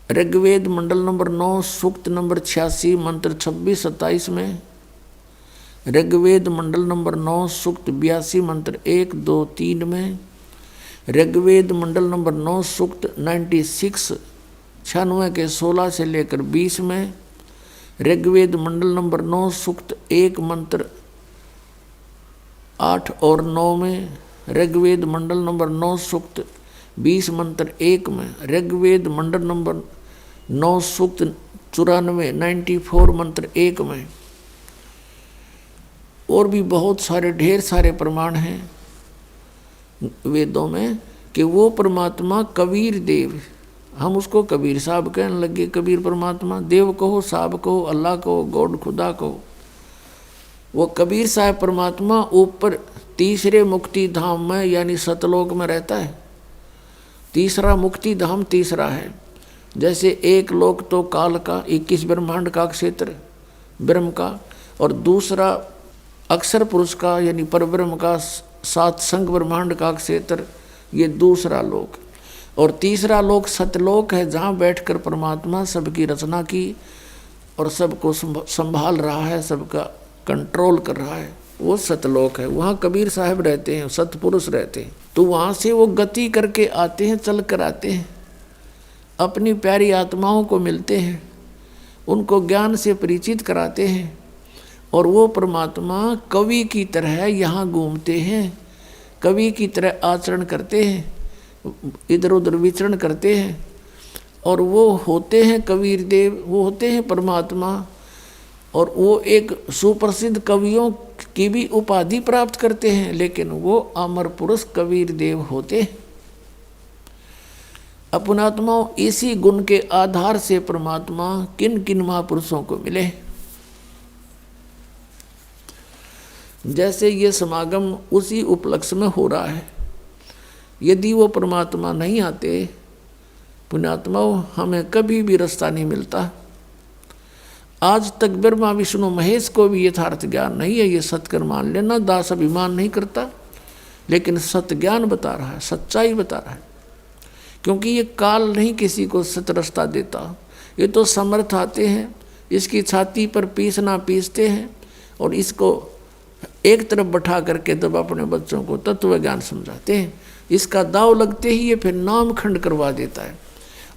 ऋग्वेद मंडल नंबर 9 सूक्त नंबर 86 मंत्र 26-27 में, ऋग्वेद मंडल नंबर 9 सूक्त 82 मंत्र 1, 2, 3 में, ऋग्वेद मंडल नंबर 9 सूक्त 96 96 के 16 से लेकर 20 में, ऋग्वेद मंडल नंबर 9 सूक्त 1 मंत्र 8 और 9 में, ऋग्वेद मंडल नंबर 9 सूक्त 20 मंत्र 1 में, ऋग्वेद मंडल नंबर 9 सूक्त 94 मंत्र 1 में, और भी बहुत सारे ढेर सारे प्रमाण हैं वेदों में कि वो परमात्मा कबीर देव, हम उसको कबीर साहब कहने लगे। कबीर परमात्मा, देव कहो, साहब कहो, अल्लाह कहो, गॉड खुदा कहो, वो कबीर साहब परमात्मा ऊपर तीसरे मुक्ति धाम में यानी सतलोक में रहता है। तीसरा मुक्ति धाम तीसरा है। जैसे एक लोक तो काल का 21 ब्रह्मांड का क्षेत्र ब्रह्म का, और दूसरा अक्षर पुरुष का यानी परब्रह्म का 7 संग ब्रह्मांड का क्षेत्र, ये दूसरा लोक। और तीसरा लोक सतलोक है जहाँ बैठकर परमात्मा सबकी रचना की और सबको संभाल रहा है, सबका कंट्रोल कर रहा है, वो सतलोक है। वहाँ कबीर साहब रहते हैं, सतपुरुष रहते हैं। तो वहाँ से वो गति करके आते हैं, चल कर आते हैं, अपनी प्यारी आत्माओं को मिलते हैं, उनको ज्ञान से परिचित कराते हैं, और वो परमात्मा कवि की तरह यहाँ घूमते हैं, कवि की तरह आचरण करते हैं, इधर उधर विचरण करते हैं, और वो होते हैं कबीर देव, वो होते हैं परमात्मा। और वो एक सुप्रसिद्ध कवियों की भी उपाधि प्राप्त करते हैं, लेकिन वो अमर पुरुष कबीर देव होते हैं। अपनात्माओं, इसी गुण के आधार से परमात्मा किन किन महापुरुषों को मिले। जैसे ये समागम उसी उपलक्ष्य में हो रहा है। यदि वो परमात्मा नहीं आते, पुण्यात्माओं, हमें कभी भी रास्ता नहीं मिलता। आज तक ब्रह्मा विष्णु महेश को भी यथार्थ ज्ञान नहीं है, ये सत्कर मान लेना। दास अभिमान नहीं करता, लेकिन सत्य ज्ञान बता रहा है, सच्चाई बता रहा है। क्योंकि ये काल नहीं किसी को सत्य रास्ता देता, ये तो समर्थ आते हैं, इसकी छाती पर पीसना पीसते हैं और इसको एक तरफ बैठा करके तब अपने बच्चों को तत्व ज्ञान समझाते हैं। इसका दाव लगते ही ये फिर नाम खंड करवा देता है,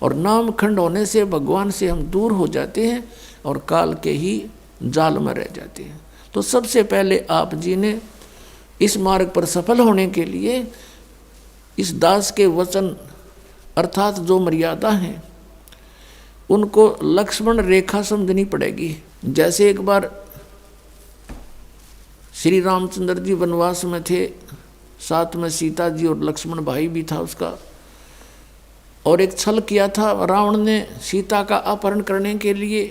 और नाम खंड होने से भगवान से हम दूर हो जाते हैं और काल के ही जाल में रह जाते हैं। तो सबसे पहले आप जी ने इस मार्ग पर सफल होने के लिए इस दास के वचन अर्थात जो मर्यादा हैं उनको लक्ष्मण रेखा समझनी पड़ेगी। जैसे एक बार श्री रामचंद्र जी वनवास में थे, साथ में सीता जी और लक्ष्मण भाई भी था उसका, और एक छल किया था रावण ने सीता का अपहरण करने के लिए।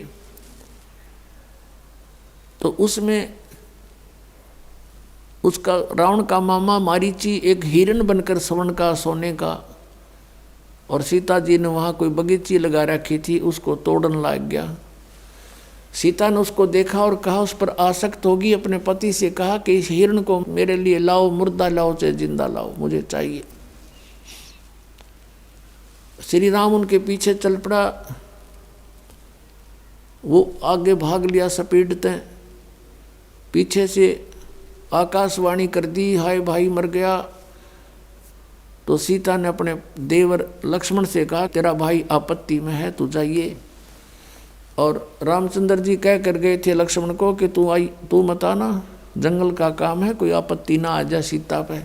तो उसमें उसका रावण का मामा मारीची एक हिरण बनकर स्वर्ण का सोने का, और सीता जी ने वहाँ कोई बगीची लगा रखी थी, उसको तोड़न लग गया। सीता ने उसको देखा और कहा, उस पर आसक्त होगी, अपने पति से कहा कि इस हिरण को मेरे लिए लाओ, मुर्दा लाओ चाहे जिंदा लाओ, मुझे चाहिए। श्री राम उनके पीछे चल पड़ा, वो आगे भाग लिया सपेटते, पीछे से आकाशवाणी कर दी, हाय भाई मर गया। तो सीता ने अपने देवर लक्ष्मण से कहा, तेरा भाई आपत्ति में है, तू जाइए। और रामचंद्र जी कह कर गए थे लक्ष्मण को कि तू मत आना, जंगल का काम है, कोई आपत्ति ना आ जाए सीता पे।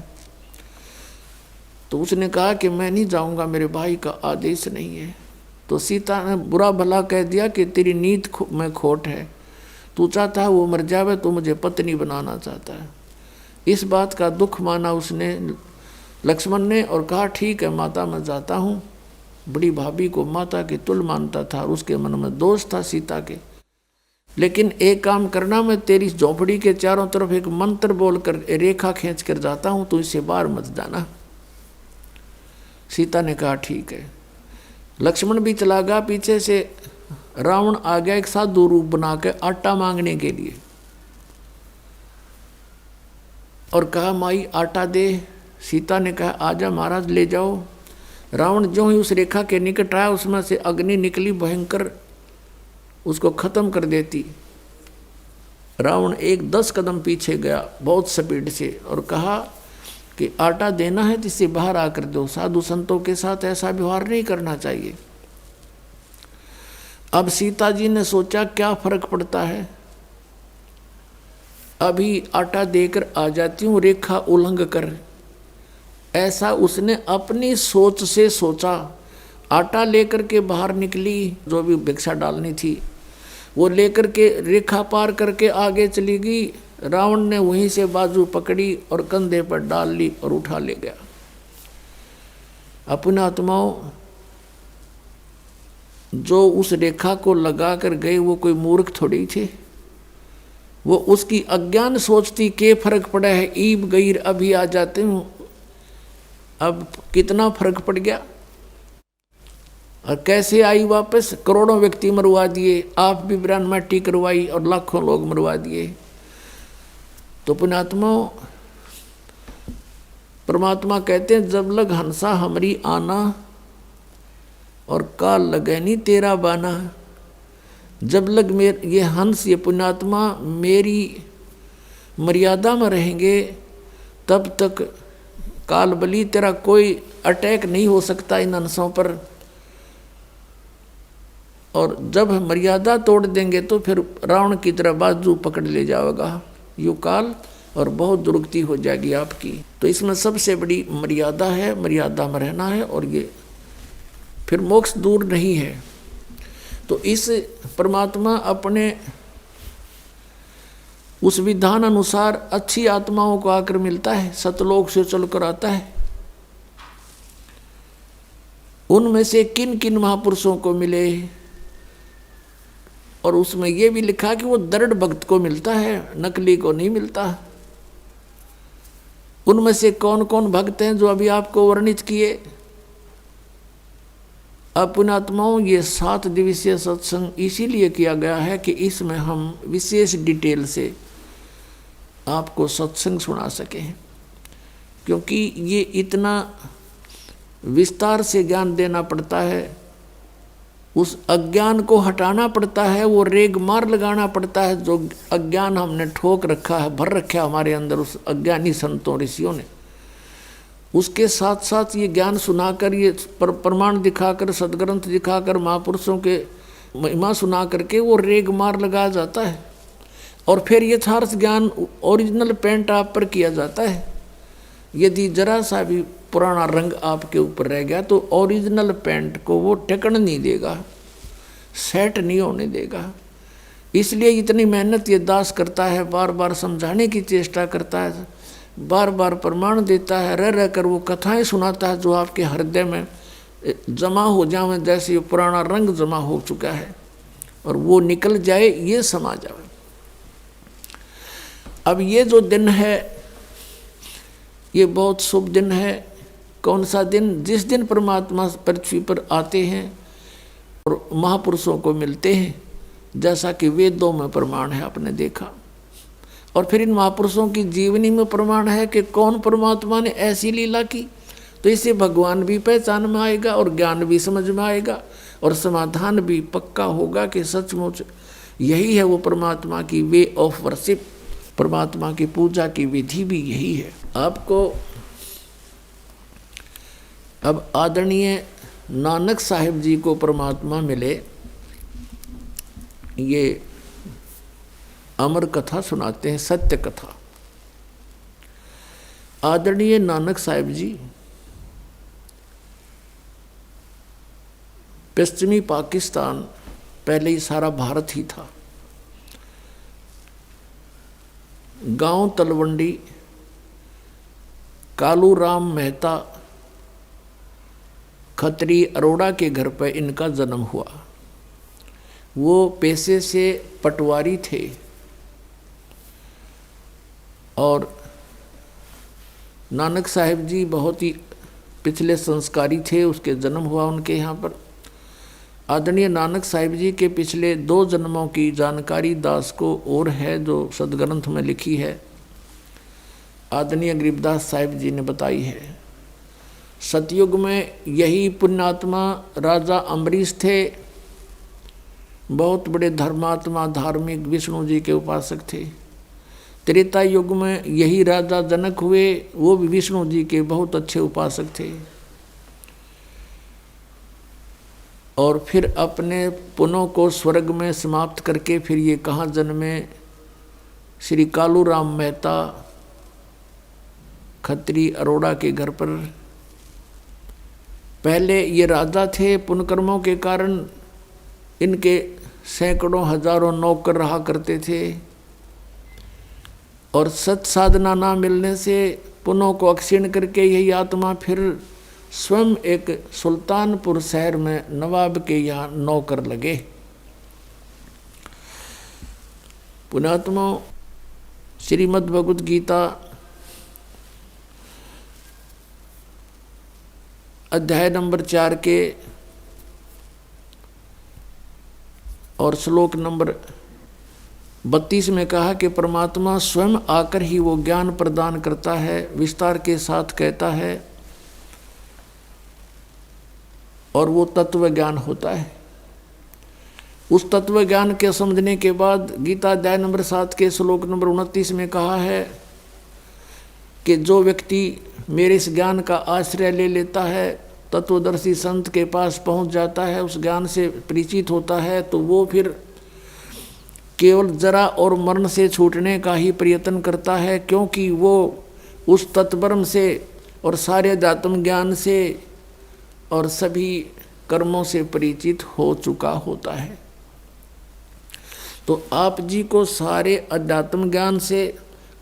तो उसने कहा कि मैं नहीं जाऊंगा, मेरे भाई का आदेश नहीं है। तो सीता ने बुरा भला कह दिया कि तेरी नीत में खोट है, तू चाहता है वो मर जावे, तो मुझे पत्नी बनाना चाहता है। इस बात का दुख माना उसने लक्ष्मण ने और कहा ठीक है माता मैं जाता हूँ। बड़ी भाभी को माता के तुल मानता था और उसके मन में दोष था सीता के। लेकिन एक काम करना, मैं तेरी झोपड़ी के चारों तरफ एक मंत्र बोलकर रेखा खींच कर जाता हूँ, तो इससे बाहर मत जाना। सीता ने कहा ठीक है। लक्ष्मण भी चला गया पीछे से। रावण आ गया एक साधु रूप बना के आटा मांगने के लिए और कहा माई आटा दे। सीता ने कहा आजा महाराज ले जाओ। रावण जो ही उस रेखा के निकट आया उसमें से अग्नि निकली भयंकर, उसको खत्म कर देती। रावण एक 10 कदम पीछे गया बहुत स्पीड से और कहा कि आटा देना है तो इसे बाहर आकर दो, साधु संतों के साथ ऐसा व्यवहार नहीं करना चाहिए। अब सीता जी ने सोचा क्या फर्क पड़ता है, अभी आटा देकर आ जाती हूँ रेखा उल्लंघ कर। ऐसा उसने अपनी सोच से सोचा। आटा लेकर के बाहर निकली, जो भी भिक्षा डालनी थी वो लेकर के रेखा पार करके आगे चली गई। रावण ने वहीं से बाजू पकड़ी और कंधे पर डाल ली और उठा ले गया। अपने आत्माओं, जो उस रेखा को लगा कर गए वो कोई मूर्ख थोड़ी थे। वो उसकी अज्ञान सोचती के फर्क पड़ा है, ईब गईर अभी आ जाते हूँ। अब कितना फर्क पड़ गया और कैसे आई वापस। करोड़ों व्यक्ति मरवा दिए, आप भी ब्राह्मण माटी करवाई और लाखों लोग मरवा दिए। तो पुण्यात्मा परमात्मा कहते हैं जब लग हंसा हमरी आना और काल लगे नहीं तेरा बाना। जब लग ये हंस ये पुण्यात्मा मेरी मर्यादा में रहेंगे तब तक काल बली तेरा कोई अटैक नहीं हो सकता इन हंसों पर। और जब मर्यादा तोड़ देंगे तो फिर रावण की तरह बाजू पकड़ ले जाएगा यू काल और बहुत दुर्गति हो जाएगी आपकी। तो इसमें सबसे बड़ी मर्यादा है, मर्यादा में रहना है और ये फिर मोक्ष दूर नहीं है। तो इस परमात्मा अपने उस विधान अनुसार अच्छी आत्माओं को आकर मिलता है, सतलोक से चलकर आता है। उनमें से किन किन महापुरुषों को मिले, और उसमें यह भी लिखा कि वो दृढ़ भक्त को मिलता है, नकली को नहीं मिलता। उनमें से कौन कौन भक्त हैं जो अभी आपको वर्णित किए। अब पुण्यात्माओं ये 7 दिवसीय सत्संग इसीलिए किया गया है कि इसमें हम विशेष डिटेल से आपको सत्संग सुना सकें, क्योंकि ये इतना विस्तार से ज्ञान देना पड़ता है, उस अज्ञान को हटाना पड़ता है, वो रेग मार लगाना पड़ता है जो अज्ञान हमने ठोक रखा है, भर रखा है हमारे अंदर उस अज्ञानी संतों ऋषियों ने। उसके साथ साथ ये ज्ञान सुनाकर, ये प्रमाण दिखाकर, सदग्रंथ दिखाकर, महापुरुषों के महिमा सुना करके वो रेग मार लगाया जाता है और फिर यथार्थ ज्ञान ओरिजिनल पेंट आप पर किया जाता है। यदि जरा सा भी पुराना रंग आपके ऊपर रह गया तो ओरिजिनल पेंट को वो टिकन नहीं देगा, सेट नहीं होने देगा। इसलिए इतनी मेहनत ये दास करता है, बार बार समझाने की चेष्टा करता है, बार बार प्रमाण देता है, रह रह कर वो कथाएं सुनाता है जो आपके हृदय में जमा हो जाए, जैसे ये पुराना रंग जमा हो चुका है और वो निकल जाए, ये समा जाए। अब ये जो दिन है ये बहुत शुभ दिन है। कौन सा दिन? जिस दिन परमात्मा पृथ्वी पर आते हैं और महापुरुषों को मिलते हैं, जैसा कि वेदों में प्रमाण है, आपने देखा। और फिर इन महापुरुषों की जीवनी में प्रमाण है कि कौन परमात्मा ने ऐसी लीला की, तो इससे भगवान भी पहचान में आएगा और ज्ञान भी समझ में आएगा और समाधान भी पक्का होगा कि सचमुच यही है वो परमात्मा की वे ऑफ वर्शिप, परमात्मा की पूजा की विधि भी यही है। आपको अब आदरणीय नानक साहिब जी को परमात्मा मिले ये अमर कथा सुनाते हैं, सत्य कथा। आदरणीय नानक साहिब जी पश्चिमी पाकिस्तान, पहले ही सारा भारत ही था, गांव तलवंडी कालूराम मेहता खत्री अरोड़ा के घर पर इनका जन्म हुआ। वो पेशे से पटवारी थे और नानक साहिब जी बहुत ही पिछले संस्कारी थे, उसके जन्म हुआ उनके यहाँ पर। आदरणीय नानक साहिब जी के पिछले 2 जन्मों की जानकारी दास को और है, जो सदग्रंथ में लिखी है, आदरणीय गरीबदास साहिब जी ने बताई है। सतयुग में यही पुण्यात्मा राजा अम्बरीश थे, बहुत बड़े धर्मात्मा धार्मिक विष्णु जी के उपासक थे। त्रेता युग में यही राजा जनक हुए, वो भी विष्णु जी के बहुत अच्छे उपासक थे। और फिर अपने पुनों को स्वर्ग में समाप्त करके फिर ये कहाँ जन्मे? श्री कालूराम मेहता खत्री अरोड़ा के घर पर। पहले ये राजा थे, पुण्यकर्मों के कारण इनके सैकड़ों हजारों नौकर रहा करते थे और सत साधना ना मिलने से पुनों को अक्षीण करके यही आत्मा फिर स्वयं एक सुल्तानपुर शहर में नवाब के यहाँ नौकर लगे। पुण्यात्मा श्रीमद् भगवद गीता अध्याय नंबर 4 के और श्लोक नंबर 32 में कहा कि परमात्मा स्वयं आकर ही वो ज्ञान प्रदान करता है, विस्तार के साथ कहता है और वो तत्व ज्ञान होता है। उस तत्व ज्ञान के समझने के बाद गीता अध्याय नंबर 7 के श्लोक नंबर 29 में कहा है कि जो व्यक्ति मेरे इस ज्ञान का आश्रय ले लेता है, तत्वदर्शी संत के पास पहुंच जाता है, उस ज्ञान से परिचित होता है, तो वो फिर केवल जरा और मरण से छूटने का ही प्रयत्न करता है, क्योंकि वो उस तत्ब्रह्म से और सारे अध्यात्म ज्ञान से और सभी कर्मों से परिचित हो चुका होता है। तो आप जी को सारे अध्यात्म ज्ञान से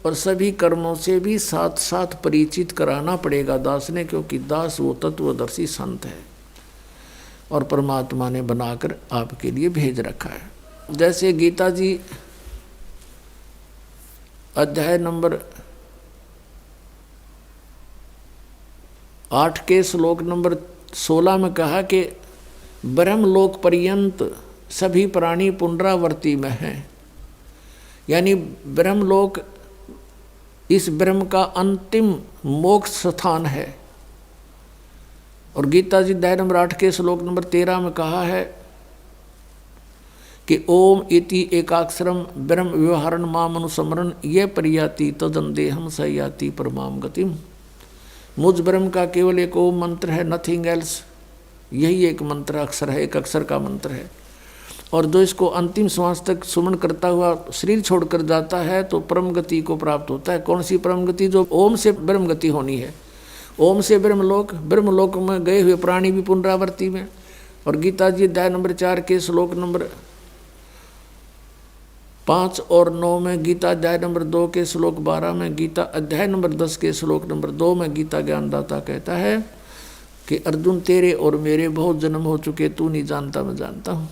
और सभी कर्मों से भी साथ साथ परिचित कराना पड़ेगा दास ने, क्योंकि दास वो तत्वदर्शी संत है और परमात्मा ने बनाकर आपके लिए भेज रखा है। जैसे गीता जी अध्याय नंबर 8 के श्लोक नंबर 16 में कहा कि ब्रह्मलोक पर्यंत सभी प्राणी पुनरावर्ती में हैं, यानी ब्रह्मलोक इस ब्रह्म का अंतिम मोक्ष स्थान है। और गीता जी अध्याय नंबर 8 के श्लोक नंबर 13 में कहा है कि ओम इति एकाक्षरम ब्रह्म व्यवहारण माम अनुस्मरण ये परियाति तदन देहम सयाति परमाम गतिम। मुझ ब्रह्म का केवल एक ओम मंत्र है, नथिंग एल्स, यही एक मंत्र अक्षर है, एक अक्षर का मंत्र है। और जो इसको अंतिम श्वास तक सुमन करता हुआ शरीर छोड़कर जाता है तो परम गति को प्राप्त होता है। कौन सी परम गति? जो ओम से ब्रह्म गति होनी है। ओम से ब्रह्मलोक, ब्रह्मलोक में गए हुए प्राणी भी पुनरावर्ती में। और गीता जी अध्याय नंबर 4 के श्लोक नंबर 5 और 9 में, गीता अध्याय नंबर 2 के श्लोक 12 में, गीता अध्याय नंबर 10 के श्लोक नंबर 2 में गीता ज्ञानदाता कहता है कि अर्जुन तेरे और मेरे बहुत जन्म हो चुके, तू नहीं जानता मैं जानता हूँ।